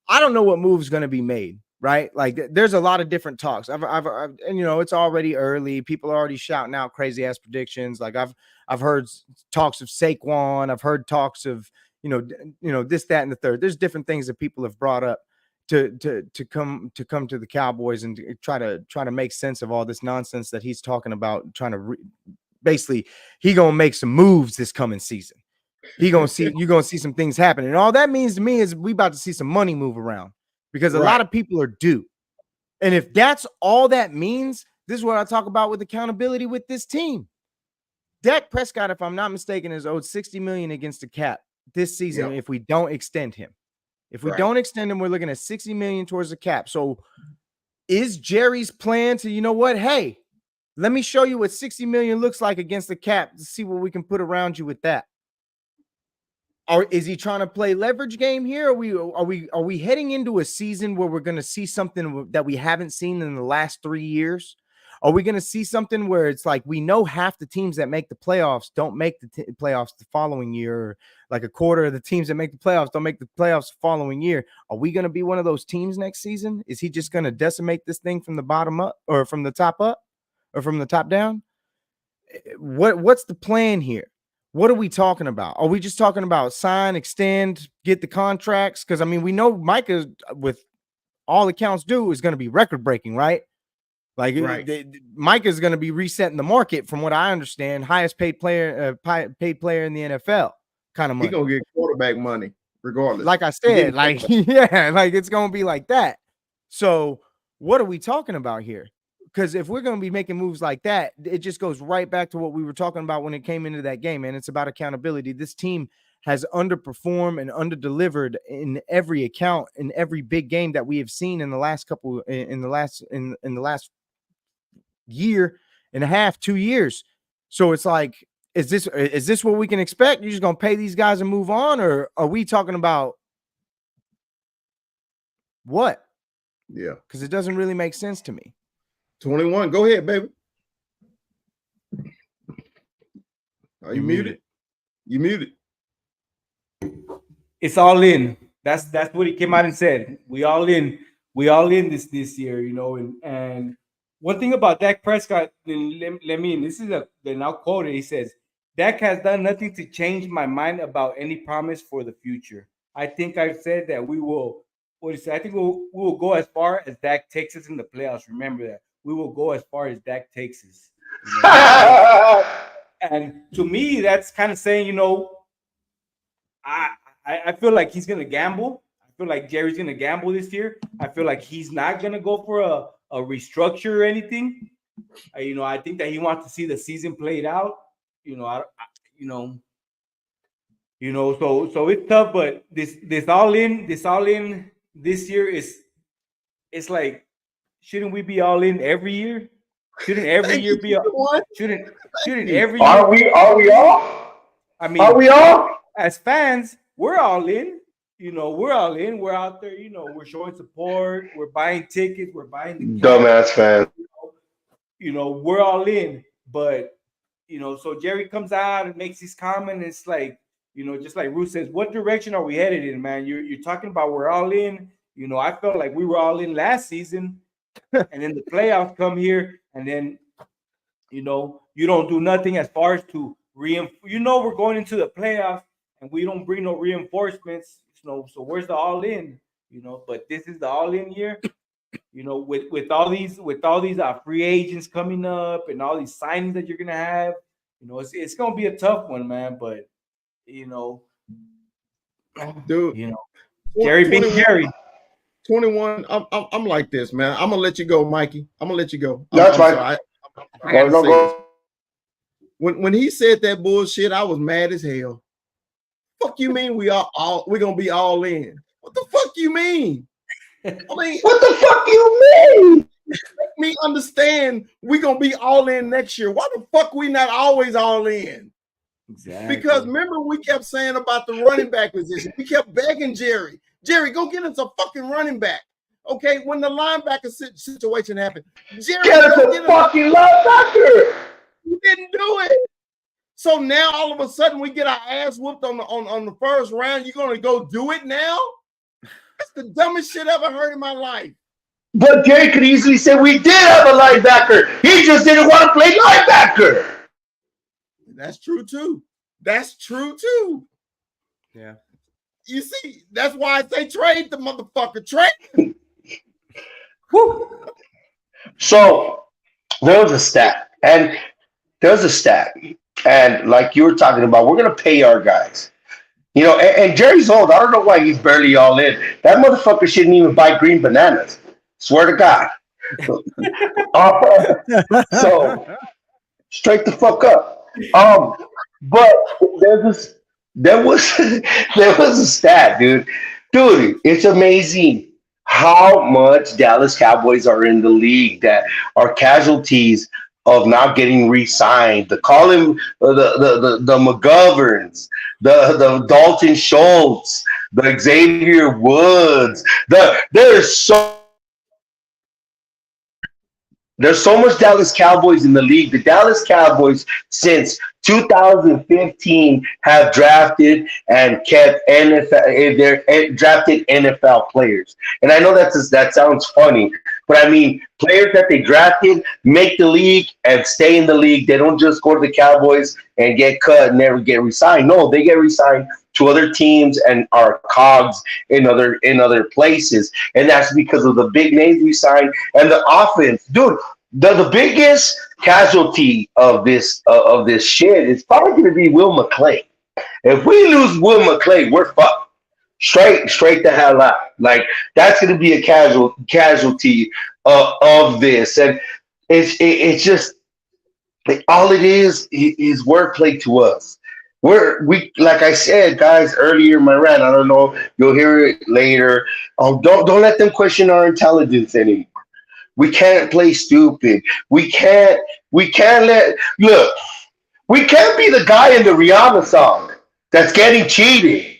I don't know what move is going to be made, right? Like there's a lot of different talks. I've and it's already early. People are already shouting out crazy ass predictions. Like I've heard talks of Saquon. I've heard talks of, this, that, and the third. There's different things that people have brought up to come to the Cowboys and to try to make sense of all this nonsense that he's talking about. Trying to basically, he gonna make some moves this coming season. You're gonna see some things happen, and all that means to me is we about to see some money move around because a lot of people are due. And if that's all that means, this is what I talk about with accountability with this team. Dak Prescott, if I'm not mistaken, is owed $60 million against the cap this season if we don't extend him. If we don't extend him, we're looking at $60 million towards the cap. So is Jerry's plan to, hey, let me show you what $60 million looks like against the cap to see what we can put around you with that? Is he trying to play leverage game here? Are we heading into a season where we're going to see something that we haven't seen in the last 3 years? Are we going to see something where it's like we know half the teams that make the playoffs don't make the playoffs the following year, or like a quarter of the teams that make the playoffs don't make the playoffs the following year? Are we going to be one of those teams next season? Is he just going to decimate this thing from the bottom up, or from the top up, or from the top down? What's the plan here? What are we talking about? Are we just talking about sign, extend, get the contracts? Because, I mean, we know Micah, with all accounts due, is going to be record-breaking, right? Like, right. Micah is going to be resetting the market, from what I understand, highest paid player in the NFL kind of money. He's going to get quarterback money regardless. Like I said, like, yeah, like it's going to be like that. So what are we talking about here? Because if we're going to be making moves like that, it just goes right back to what we were talking about when it came into that game, and it's about accountability. This team has underperformed and underdelivered in every account, in every big game that we have seen in the last year and a half, 2 years. So it's like, is this what we can expect? You're just going to pay these guys and move on, or are we talking about what? Yeah, because it doesn't really make sense to me. 21, go ahead, baby. Are you muted? You muted. It's all in. That's what he came out and said. We all in this year, you know. And one thing about Dak Prescott, then I'll quote it. He says, "Dak has done nothing to change my mind about any promise for the future. I think I've said that we will. What he said, I think we will go as far as Dak takes us in the playoffs. Remember that. We will go as far as Dak takes us." You know? And to me, that's kind of saying, you know, I feel like he's gonna gamble. I feel like Jerry's gonna gamble this year. I feel like he's not gonna go for a restructure or anything. You know, I think that he wants to see the season played out. You know, so it's tough. But this all in this year it's like, shouldn't we be all in every year? Shouldn't every year be all? Shouldn't every year? Are we all? I mean, are we all? As fans, we're all in. You know, we're all in. We're out there. You know, we're showing support. We're buying tickets. We're buying the dumbass fan. You know, we're all in. But you know, so Jerry comes out and makes his comment. It's like, you know, just like Ruth says, what direction are we headed in, man? You're talking about we're all in. You know, I felt like we were all in last season, and then the playoffs come here, and then, you know, you don't do nothing as far as to you know, we're going into the playoffs, and we don't bring no reinforcements. You know, so where's the all in? You know, but this is the all in year. You know, with all these free agents coming up and all these signings that you're gonna have. You know, it's gonna be a tough one, man. But you know, dude, you know, Jerry being Jerry. 21. I'm like this, man. I'm gonna let you go, Mikey. I'm gonna let you go. That's right. When he said that bullshit, I was mad as hell. Fuck you mean we're gonna be all in? What the fuck you mean? I mean, what the fuck you mean? Make me understand we're gonna be all in next year. Why the fuck we not always all in? Exactly. Because remember, we kept saying about the running back position. We kept begging Jerry, go get us a fucking running back. Okay, when the linebacker situation happened, Jerry, get us a fucking linebacker. You didn't do it. So now all of a sudden we get our ass whooped on the first round. You're gonna go do it now? That's the dumbest shit I've ever heard in my life. But Jerry could easily say we did have a linebacker. He just didn't want to play linebacker. That's true too. That's true too. Yeah. You see, that's why I say trade the motherfucker. Trade. So there was a stat, and like you were talking about, we're gonna pay our guys. You know, and Jerry's old. I don't know why he's barely all in. That motherfucker shouldn't even buy green bananas. Swear to God. So straight the fuck up. But there was a stat, dude. Dude, it's amazing how much Dallas Cowboys are in the league that are casualties of not getting re-signed. The Colin, the McGoverns, the Dalton Schultz, the Xavier Woods. There's so much Dallas Cowboys in the league. The Dallas Cowboys, since 2015, have drafted and kept drafted NFL players. And I know that sounds funny, but I mean players that they drafted make the league and stay in the league. They don't just go to the Cowboys and get cut and never get re-signed. No, they get re-signed to other teams and are cogs in other places. And that's because of the big names we signed and the offense. Dude, the biggest casualty of this shit is probably going to be Will McClay. If we lose Will McClay, we're fucked. Straight the hell out. Like that's going to be a casualty of this, and it's just all it is wordplay to us. We like I said, guys, earlier in my rant. I don't know. You'll hear it later. Don't let them question our intelligence anymore. We can't play stupid. We can't let look. We can't be the guy in the Rihanna song that's getting cheated.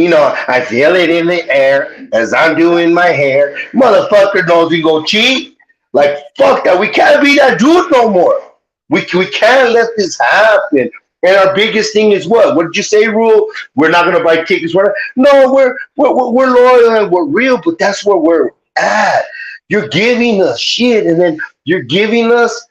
I feel it in the air as I'm doing my hair. Motherfucker knows he go cheat. Like, fuck that. We can't be that dude no more. We can't let this happen. And our biggest thing is what? What did you say, Rule? We're not gonna buy tickets. No, we're loyal and we're real, but that's where we're at. You're giving us shit, and then you're giving us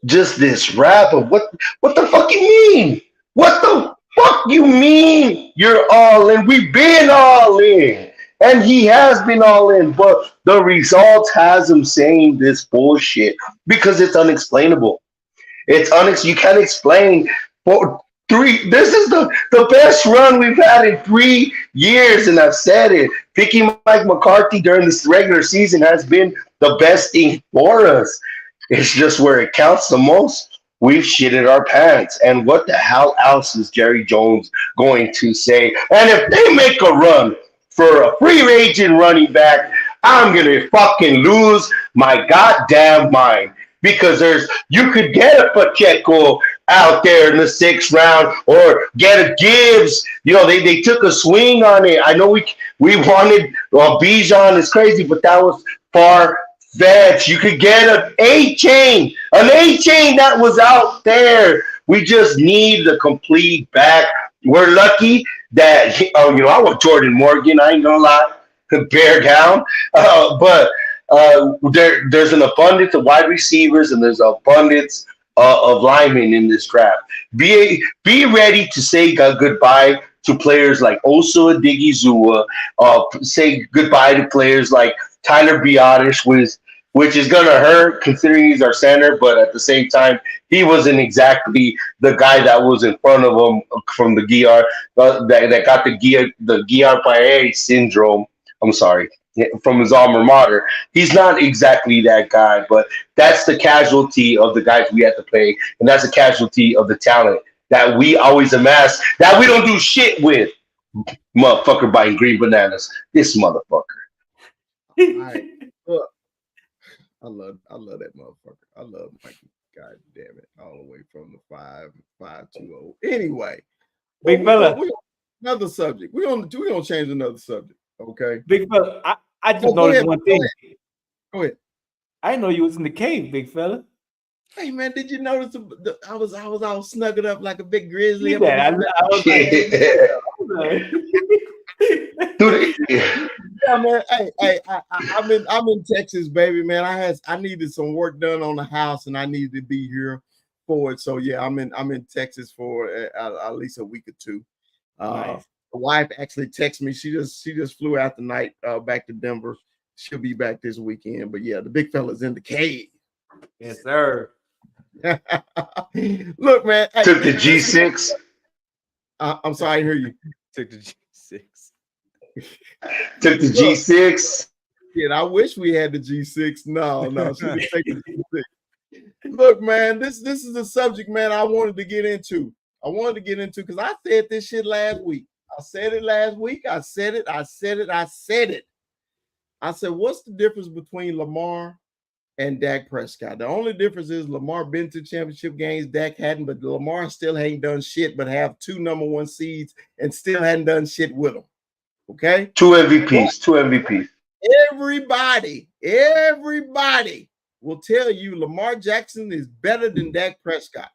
just this rap of what the fuck you mean? What the fuck you mean you're all in? We've been all in. And he has been all in, but the results has him saying this bullshit because it's unexplainable. You can't explain for three. This is the best run we've had in 3 years, and I've said it. Picking Mike McCarthy during this regular season has been the best thing for us. It's just where it counts the most. We've shitted our pants. And what the hell else is Jerry Jones going to say? And if they make a run for a free agent running back, I'm going to fucking lose my goddamn mind. Because you could get a Pacheco out there in the 6th round or get a Gibbs. They took a swing on it. I know we wanted Bijan is crazy, but that was far fetched. You could get an A-chain that was out there. We just need the complete back. We're lucky that I want Jordan Morgan. I ain't gonna lie, bear down, but. There's an abundance of wide receivers and there's an abundance of linemen in this draft. Be ready to say goodbye to players like Osa Odigizua. Say goodbye to players like Tyler Biotish, which is gonna hurt considering he's our center, but at the same time, he wasn't exactly the guy that was in front of him from the Guiar that got the Guillain-Barré syndrome. I'm sorry. From his alma mater. He's not exactly that guy, but that's the casualty of the guys we have to play, and that's a casualty of the talent that we always amass that we don't do shit with. Motherfucker buying green bananas. This motherfucker. All right. Look, I love that motherfucker. I love Mikey. God damn it. All the way from the 5-5-2-0. Anyway. Big fella. Another subject. We're gonna change another subject. Okay. Big fella. I just noticed one thing. Go ahead. I didn't know you was in the cave, big fella. Hey man, did you notice I was all snuggled up like a big grizzly? I was yeah, man. Hey, I'm in Texas, baby, man. I needed some work done on the house, and I needed to be here for it. So yeah, I'm in Texas for at least a week or two. Nice. The wife actually texted me. She just flew out tonight back to Denver. She'll be back this weekend. But yeah, the big fella's in the cave. Yes, sir. Look, man. Took the G6. I'm sorry, I hear you. Took the G6. Took the G6. Yeah, I wish we had the G6. No, she didn't take the G6. Look, man, this is a subject, man, I wanted to get into. Because I said this shit last week. I said it last week. I said it. I said, what's the difference between Lamar and Dak Prescott. The only difference is Lamar been to championship games, Dak hadn't, but Lamar still ain't done shit but have 2 number 1 seeds and still hadn't done shit with them. Okay? 2 MVPs, 2 MVPs. Everybody will tell you Lamar Jackson is better than Dak Prescott.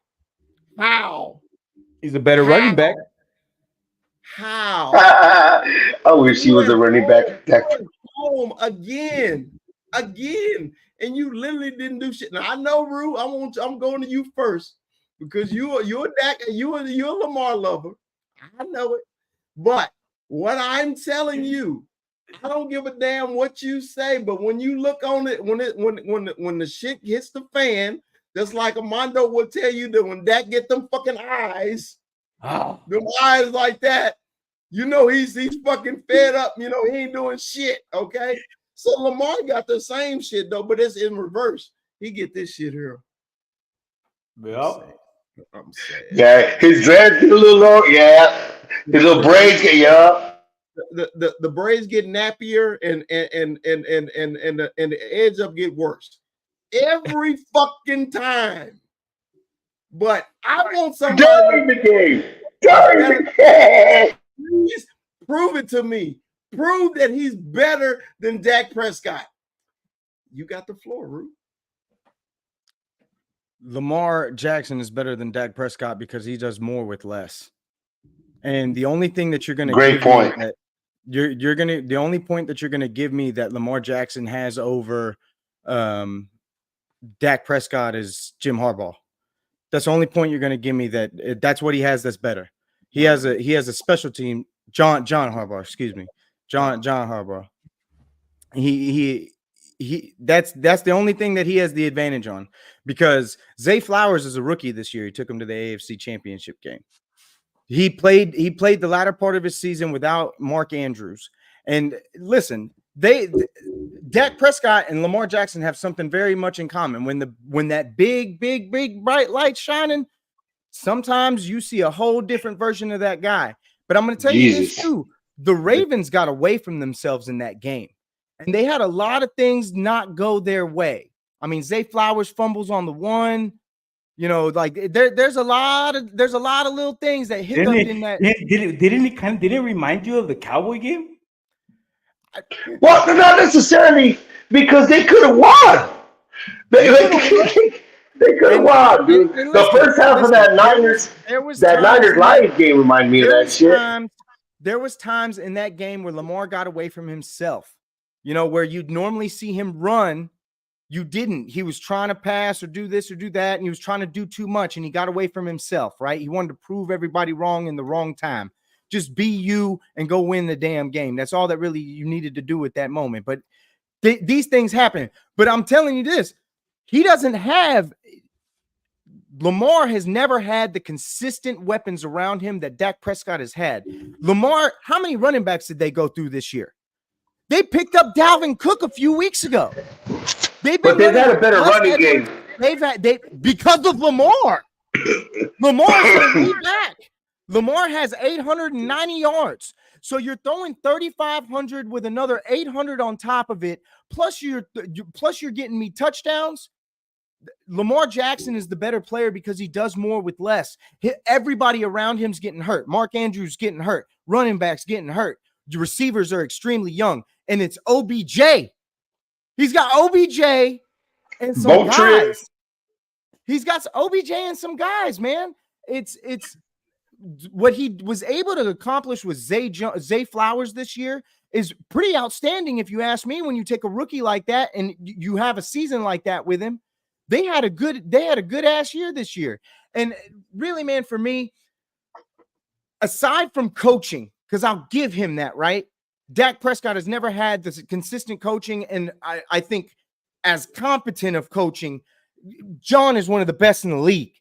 How? He's a better running back. How? I wish he was a running back. Home again, and you literally didn't do shit. Now I know, Rue. I'm going to you first because you're a Lamar lover. I know it, but what I'm telling you, I don't give a damn what you say. But when you look on it, when the shit hits the fan, just like Armando will tell you that when Dak get them fucking eyes, them eyes like that. You know he's fucking fed up. You know he ain't doing shit. Okay, so Lamar got the same shit though, but it's in reverse. He get this shit here. Yep. I'm sad. Yeah, his dreads get a little long. Yeah, his little braids get The braids get nappier and the edge up get worse every fucking time. But I want somebody during the game. Please prove it to me. Prove that he's better than Dak Prescott. You got the floor, Rue. Lamar Jackson is better than Dak Prescott because he does more with less. And the only thing that you're going to great point. The only point that you're going to give me that Lamar Jackson has over Dak Prescott is Jim Harbaugh. That's the only point you're going to give me that's what he has that's better. He has a special team. John Harbaugh, excuse me. John Harbaugh. That's the only thing that he has the advantage on because Zay Flowers is a rookie this year. He took him to the AFC Championship game. He played the latter part of his season without Mark Andrews. And listen, Dak Prescott and Lamar Jackson have something very much in common. When that big bright light shining, sometimes you see a whole different version of that guy. But I'm going to tell you this too. The Ravens got away from themselves in that game. And they had a lot of things not go their way. I mean, Zay Flowers fumbles on the one. You know, like there's a lot of little things that hit up in that. Didn't it remind you of the Cowboy game? Well, not necessarily because they could have won. They could have won, dude. The first half of that Niners Lions game reminded me of that shit. There was times in that game where Lamar got away from himself. You know, where you'd normally see him run, you didn't. He was trying to pass or do this or do that, and he was trying to do too much, and he got away from himself, right? He wanted to prove everybody wrong in the wrong time. Just be you and go win the damn game. That's all that really you needed to do at that moment. But these things happen. But I'm telling you this, Lamar has never had the consistent weapons around him that Dak Prescott has had. Lamar, how many running backs did they go through this year? They picked up Dalvin Cook a few weeks ago. They've had a better running game. Because of Lamar. Lamar's going to be back. Lamar has 890 yards. So you're throwing 3,500 with another 800 on top of it. Plus you're getting me touchdowns. Lamar Jackson is the better player because he does more with less. Everybody around him's getting hurt. Mark Andrews getting hurt. Running backs getting hurt. The receivers are extremely young. And it's OBJ. He's got OBJ and some guys. He's got OBJ and some guys, man. It's what he was able to accomplish with Zay Flowers this year is pretty outstanding, if you ask me. When you take a rookie like that and you have a season like that with him, they had a good ass year this year. And really, man, for me, aside from coaching, because I'll give him that, right? Dak Prescott has never had this consistent coaching, and I think as competent of coaching, John is one of the best in the league.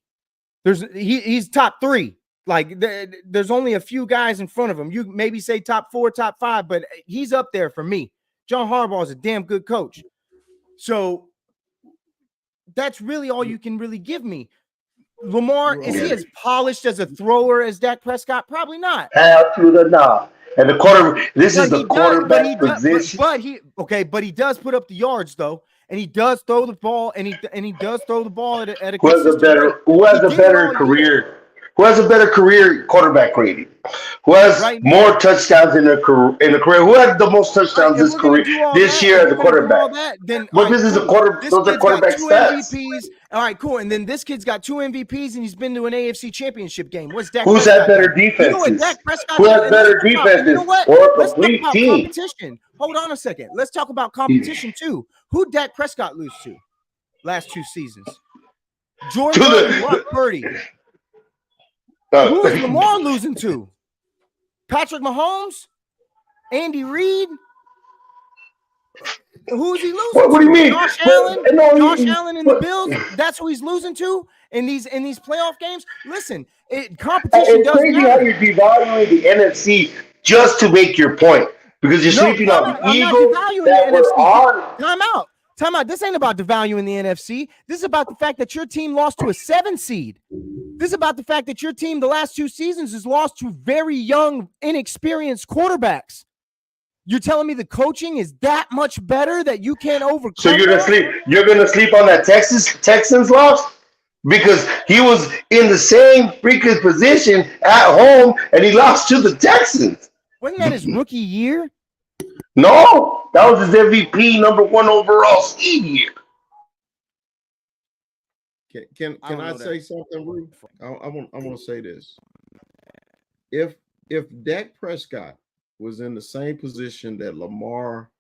He's top 3. Like there's only a few guys in front of him. You maybe say top 4, top 5, but he's up there for me. John Harbaugh is a damn good coach. So that's really all you can really give me. Lamar, is he as polished as a thrower as Dak Prescott? Probably not. Absolutely not. And the quarterback position. But he does put up the yards though. and he does throw the ball, and he does throw the ball at a Who has a consistent rate. He did it all career? year. Who has a better career quarterback rating? Who has Right more now. touchdowns in a career? Who had the most All right, touchdowns if we're gonna do all this that, year if as we're a gonna do all quarterback? that, then all But right, this is a cool. This those are kid's got quarterback 2 stats. MVPs. All right, cool. And then this kid's got 2 MVPs, and he's been to an AFC Championship game. What's Dak Who's had Prescott better done? You know what defenses? Dak Prescott Who done? has And let's better talk about. And you know defenses what? or a Let's talk complete about team? competition. Hold on a second. Let's talk about competition too. Who Dak Prescott lose to last 2 seasons? Jordan Love and Brock Purdy. Who is Lamar losing to? Patrick Mahomes? Andy Reid? Who's he losing What do you to? mean? Josh Allen? No, Josh Allen and the Bills? That's who he's losing to in these playoff games? Listen, competition it's does crazy how matter. you're devaluing the NFC just to make your point because you're No, sleeping on the I'm not Eagles devaluing that the were NFC. on. Time out. Time out. This ain't about devaluing the NFC. This is about the fact that your team lost to a 7 seed. This is about the fact that your team the last 2 seasons has lost to very young, inexperienced quarterbacks. You're telling me the coaching is that much better that you can't overcome? So you're that? gonna sleep on that Texans loss because he was in the same freaking position at home and he lost to the Texans. Wasn't that his rookie year? No, that was his MVP #1 overall seed year. Can I say something, Rue? I want to say this. If Dak Prescott was in the same position that Lamar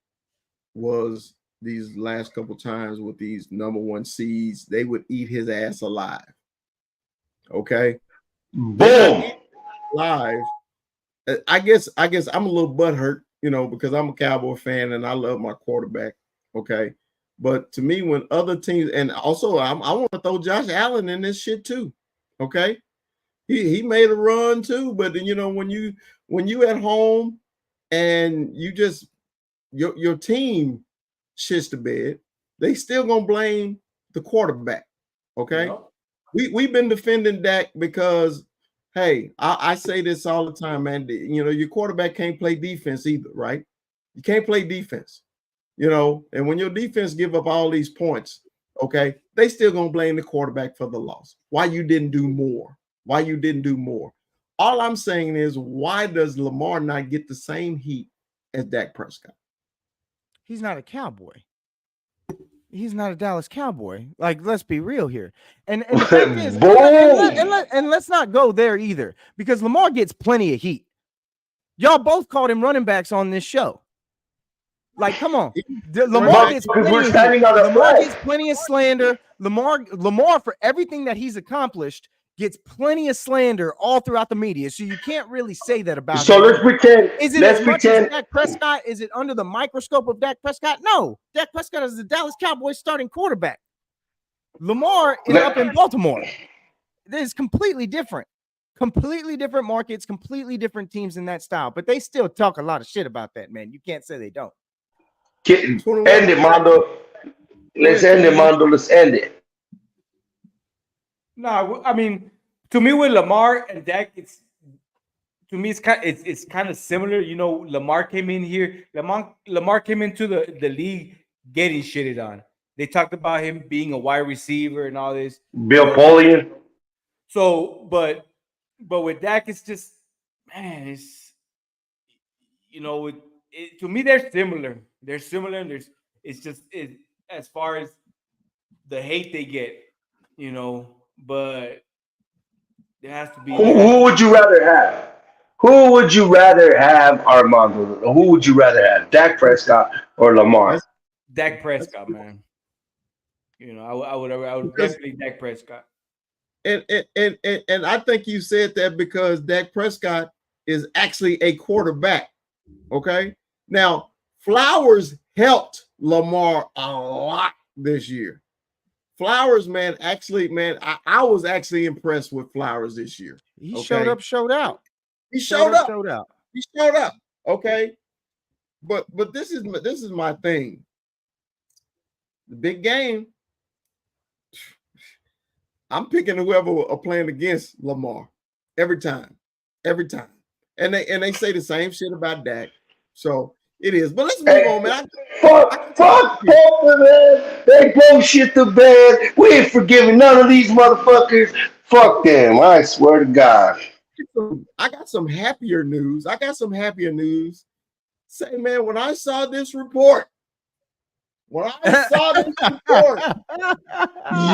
was these last couple times with these #1 seeds, they would eat his ass alive. Okay, boom, live. I guess I'm a little butthurt, because I'm a Cowboy fan and I love my quarterback. Okay. But to me, when other teams, and also I want to throw Josh Allen in this shit too. Okay. He made a run too. But then, when you at home and you just your team shits the bed, they still gonna blame the quarterback. Okay. Yep. We've been defending Dak because hey, I say this all the time, man. Your quarterback can't play defense either, right? You can't play defense, and when your defense give up all these points, okay, they still gonna blame the quarterback for the loss. Why you didn't do more? Why you didn't do more? All I'm saying is, why does Lamar not get the same heat as Dak Prescott? He's not a Cowboy. He's not a Dallas Cowboy. Like, let's be real here. And the fact is, and let's not go there either, because Lamar gets plenty of heat. Y'all both called him running backs on this show. Like, come on. Lamar gets plenty of heat. Lamar gets plenty of slander. Lamar, for everything that he's accomplished, gets plenty of slander all throughout the media. So you can't really say that about him. So let's pretend. Is it as much as Dak Prescott? Is it under the microscope of Dak Prescott? No. Dak Prescott is the Dallas Cowboys starting quarterback. Lamar is up in Baltimore. This is completely different. Completely different markets, completely different teams in that style. But they still talk a lot of shit about that, man. You can't say they don't. End it, Mondo. Let's end it, Mondo. Let's end it. No, I mean, to me with Lamar and Dak, it's kind of similar. Lamar came in here. Lamar came into the league getting shitted on. They talked about him being a wide receiver and all this. Bill Polian. So, but with Dak, it's just, man, it's to me they're similar. They're similar. And it's just as far as the hate they get, but there has to be. Who would you rather have? Who would you rather have, Armando? Who would you rather have, Dak Prescott or Lamar? Dak Prescott, man. I would definitely Dak Prescott. And I think you said that because Dak Prescott is actually a quarterback. Okay. Now, Flowers helped Lamar a lot this year. Flowers, man, I was actually impressed with Flowers this year. He showed up, showed out. He showed up. He showed up. Okay. But this is my thing. The big game. I'm picking whoever are playing against Lamar every time. And they say the same shit about Dak. So It is. But let's move on, man. Fuck Papa, man. They blow shit to bed. We ain't forgiving none of these motherfuckers. Fuck them. I swear to God. I got some happier news. Say, man, when I saw this report,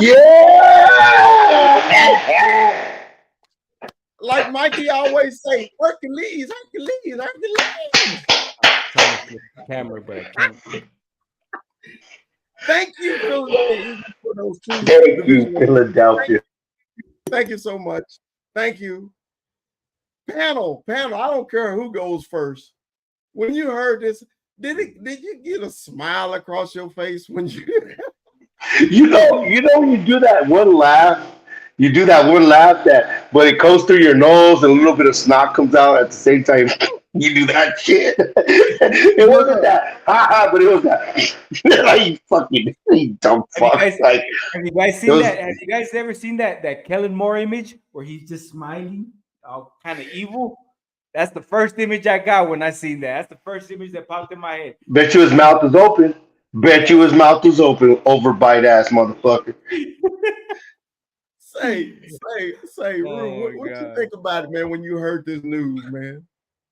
Yeah. like Mikey always say, Hercules. Camera, but I can't. Thank you, Philadelphia Eagles, for those two. Thank you, Philadelphia. Thank you so much. Thank you. Panel, I don't care who goes first. When you heard this, did you get a smile across your face when you You do that one laugh. You do that one laugh that, but it goes through your nose and a little bit of snot comes out at the same time. You do that shit. It wasn't that, haha, but it was that. Like, you fucking you dumb fuck. Have you guys seen that? Have you guys ever seen that Kellen Moore image where he's just smiling, all kind of evil? That's the first image I got when I seen that. That's the first image that popped in my head. Bet you his mouth is open. Overbite ass motherfucker. say, Rue, what you think about it, man, when you heard this news, man?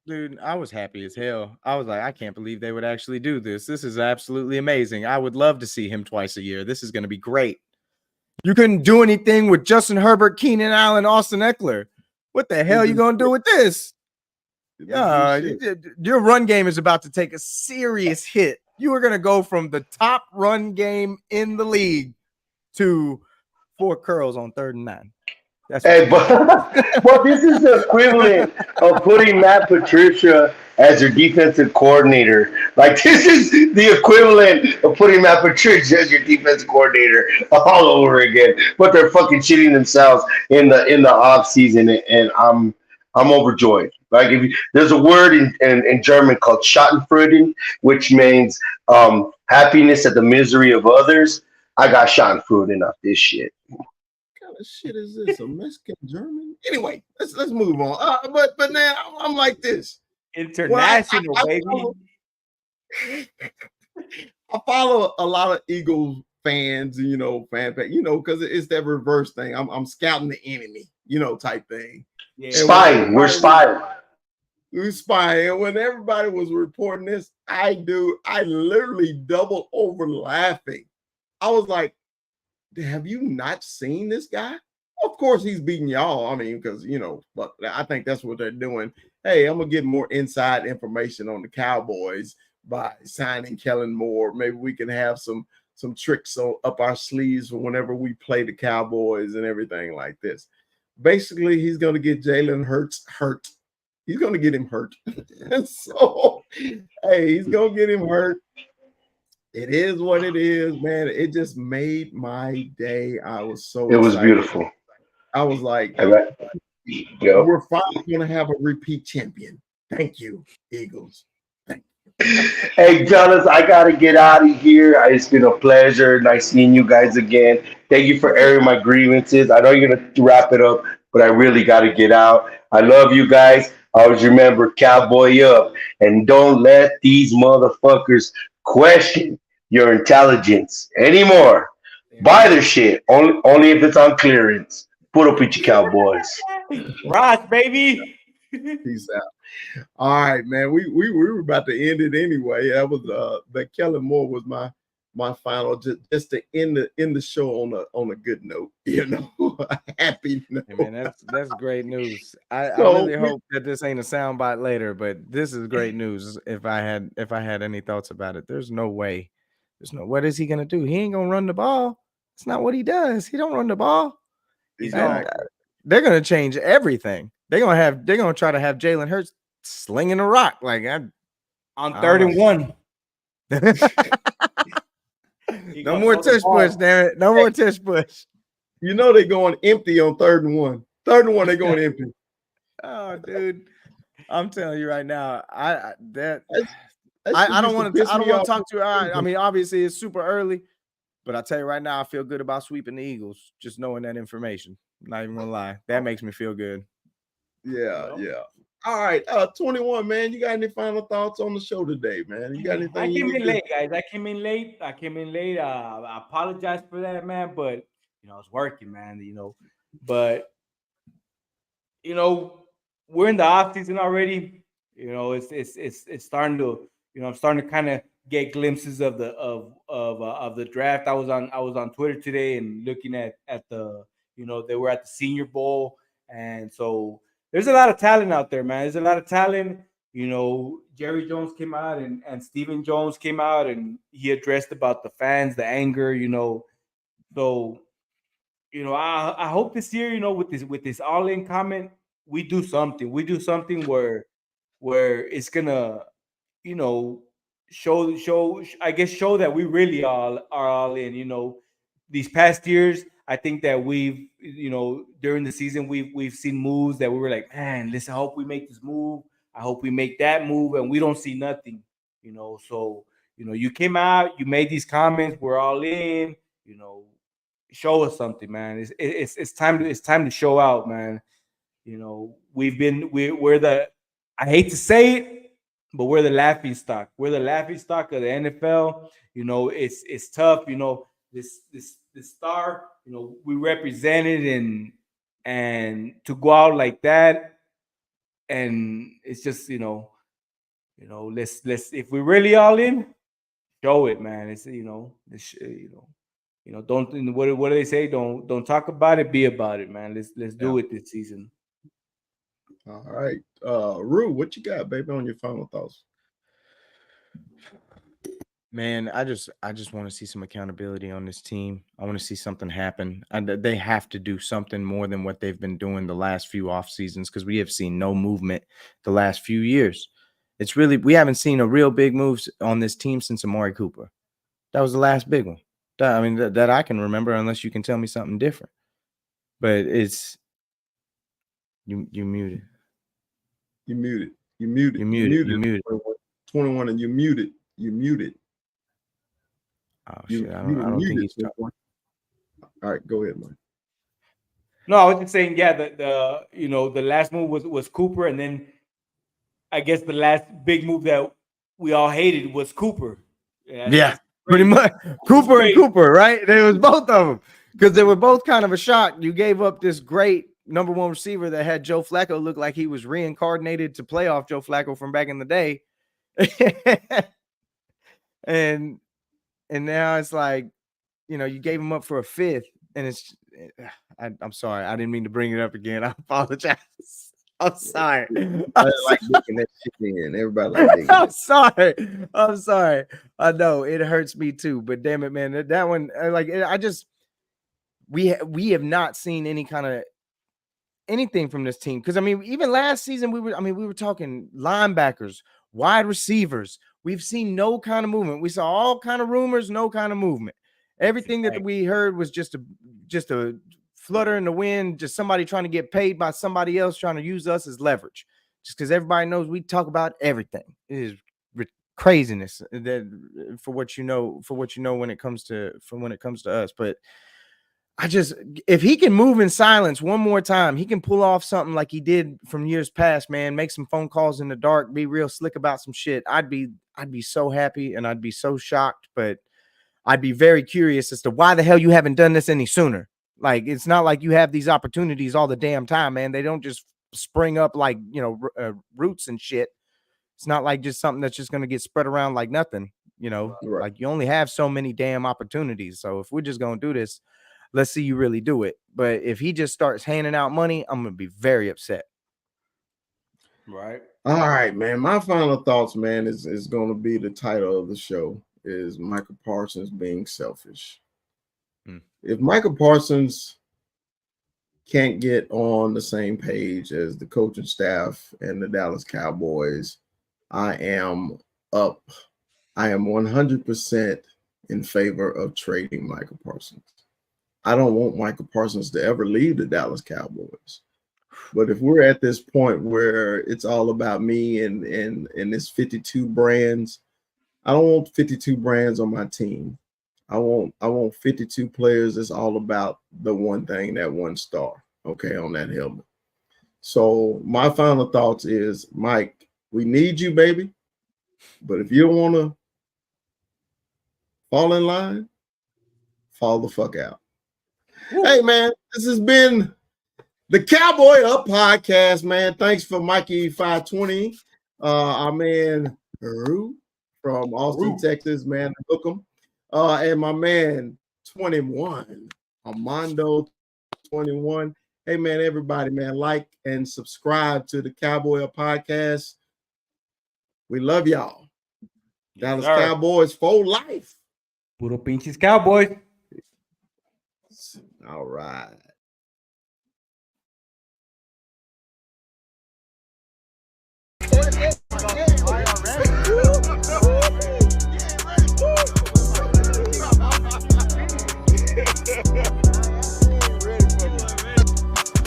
Dude, I was happy as hell. I was like, I can't believe they would actually do this. This is absolutely amazing. I would love to see him twice a year. This is going to be great. You couldn't do anything with Justin Herbert, Keenan Allen, Austin Eckler. What the hell are you going to do with this? Yeah, your run game is about to take a serious hit. You are going to go from the top run game in the league to 4 curls on 3rd and 9. Hey, but this is the equivalent of putting Matt Patricia as your defensive coordinator. Like, this is the equivalent of putting Matt Patricia as your defensive coordinator all over again. But they're fucking shitting themselves in the off season, and I'm overjoyed. Like, there's a word in German called Schadenfreude, which means happiness at the misery of others. I got Schadenfreude off this shit. What shit is this? A Mexican German? Anyway, let's move on. But now I'm like this. International, baby. I follow a lot of Eagles fans, because it's that reverse thing. I'm scouting the enemy, type thing. Yeah. Spying. We're spying. We're spying. And when everybody was reporting this, I literally doubled over laughing. I was like, have you not seen this guy? Of course he's beating y'all. I mean, because but I think that's what they're doing. Hey, I'm gonna get more inside information on the Cowboys by signing Kellen Moore. Maybe we can have some tricks up our sleeves for whenever we play the Cowboys and everything like this. Basically, he's gonna get Jalen Hurts hurt. He's gonna get him hurt. So hey, he's gonna get him hurt. It is what it is, man. It just made my day. I was so excited. It was beautiful. I was like, we're finally going to have a repeat champion. Thank you, Eagles. Thank you. Hey, Jonas, I got to get out of here. It's been a pleasure. Nice seeing you guys again. Thank you for airing my grievances. I know you're going to wrap it up, but I really got to get out. I love you guys. Always remember, Cowboy up. And don't let these motherfuckers question your intelligence anymore. Buy their shit only if it's on clearance. Put up with your Cowboys. Ross, baby. Peace out. All right, man. We were about to end it anyway. That was that Kellen Moore was my final, just to end the show on a good note. Happy note. Hey, man, that's great news. I really hope that this ain't a soundbite later, but this is great news. If I had any thoughts about it, there's no way. What is he gonna do? He ain't gonna run the ball. It's not what he does. He don't run the ball. They're gonna change everything. They're gonna try to have Jalen Hurts slinging a rock on 3rd and 1. No more tush push, damn it. No more tush push. They're going empty on 3rd and 1. 3rd and 1, they're going empty. Oh, dude. I'm telling you right now, I don't want to talk to you. I mean, obviously it's super early, but I tell you right now, I feel good about sweeping the Eagles. Just knowing that information. I'm not even gonna lie, that makes me feel good. Yeah. All right, 21, man. You got any final thoughts on the show today, man? You got anything I you came need in to? late, guys. I came in late. I apologize for that, man. But I was working, man. But we're in the off season already. It's starting to. I'm starting to kind of get glimpses of the draft. I was on Twitter today and looking at the. They were at the Senior Bowl, and so there's a lot of talent out there, man. There's a lot of talent. Jerry Jones came out and Stephen Jones came out and he addressed about the fans, the anger. So I hope this year, with this all in comment, we do something. We do something where it's gonna, you know, show that we really all are all in. These past years, I think that we've, during the season, we've seen moves that we were like, man, listen, I hope we make this move. I hope we make that move, and we don't see nothing. So you came out, you made these comments, we're all in. You know, show us something, man. It's time to show out, man. We're the, I hate to say it, but we're the laughing stock. We're the laughing stock of the NFL. It's tough. This star. We represented and to go out like that, and it's just let's if we're really all in, show it, man. Don't what do they say? Don't talk about it, be about it, man. Let's do it this season. All right, Rue, what you got, baby, on your final thoughts? Man, I just want to see some accountability on this team. I want to see something happen. And they have to do something more than what they've been doing the last few off seasons, because we have seen no movement the last few years. It's really, we haven't seen a real big moves on this team since Amari Cooper. That was the last big one. That I can remember, unless you can tell me something different. But it's you muted. You muted. You muted. You muted. 21, and you muted. You muted. Oh shit! I don't think he's talking. All right, go ahead, man. No, I was just saying, yeah, the last move was Cooper, and then I guess the last big move that we all hated was Cooper. Yeah, pretty much. Cooper and Cooper, right? It was both of them, because they were both kind of a shock. You gave up this great number one receiver that had Joe Flacco look like he was reincarnated to playoff Joe Flacco from back in the day. and now it's like, you gave him up for a fifth, and I'm sorry, I didn't mean to bring it up again. I apologize. I'm sorry. I like digging that shit in. Everybody like digging. I'm sorry. I know it hurts me too, but damn it, man, that one, we have not seen any kind of anything from this team. Because even last season we were talking linebackers, wide receivers. We've seen no kind of movement. We saw all kind of rumors, no kind of movement. Everything that we heard was just a flutter in the wind, just somebody trying to get paid by somebody else, trying to use us as leverage. Just because everybody knows we talk about everything. It is craziness that for what you know when it comes to us. But if he can move in silence one more time, he can pull off something like he did from years past, man. Make some phone calls in the dark, be real slick about some shit. I'd be so happy, and I'd be so shocked, but I'd be very curious as to why the hell you haven't done this any sooner. Like, it's not like you have these opportunities all the damn time, man. They don't just spring up like, roots and shit. It's not like just something that's just going to get spread around like nothing, Right. Like, you only have so many damn opportunities. So if we're just going to do this, let's see you really do it. But if he just starts handing out money, I'm going to be very upset. Right. All right, man. My final thoughts, man, is going to be the title of the show, is Micah Parsons being selfish. If Micah Parsons can't get on the same page as the coaching staff and the Dallas Cowboys, I am 100% in favor of trading Micah Parsons. I don't want Micah Parsons to ever leave the Dallas Cowboys. But if we're at this point where it's all about me and this 52 brands, I don't want 52 brands on my team. I want 52 players that's all about the one thing, that one star, okay, on that helmet. So my final thoughts is, Mike, we need you, baby. But if you don't want to fall in line, fall the fuck out. Hey, man, this has been the Cowboy Up podcast, man. Thanks for Mikey 520, our man Haru from Austin, Texas, man. Hook 'em. And my man 21, Armando 21. Hey, man, everybody, man, like and subscribe to the Cowboy Up podcast. We love y'all. Dallas Cowboys for life. Puro pinches Cowboys. All right.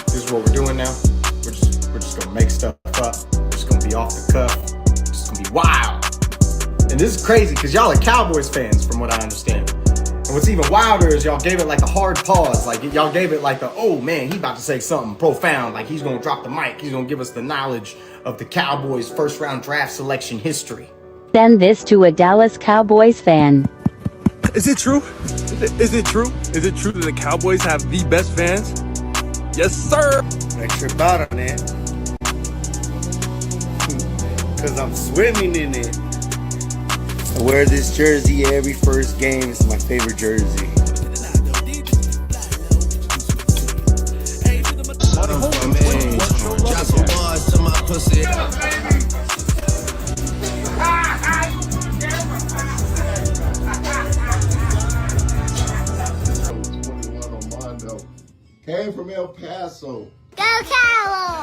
This is what we're doing now. We're just gonna make stuff up. We're just gonna be off the cuff. It's just gonna be wild. And this is crazy because y'all are Cowboys fans, from what I understand. And what's even wilder is y'all gave it like a hard pause. Like y'all gave it like the, oh man, he about to say something profound. Like he's gonna drop the mic. He's gonna give us the knowledge of the Cowboys' first round draft selection history. Send this to a Dallas Cowboys fan. Is it true? Is it true? Is it true that the Cowboys have the best fans? Yes, sir. I trip out on it. Because I'm swimming in it. I wear this jersey every first game. It's my favorite jersey. Came from El Paso. Go Cowboys!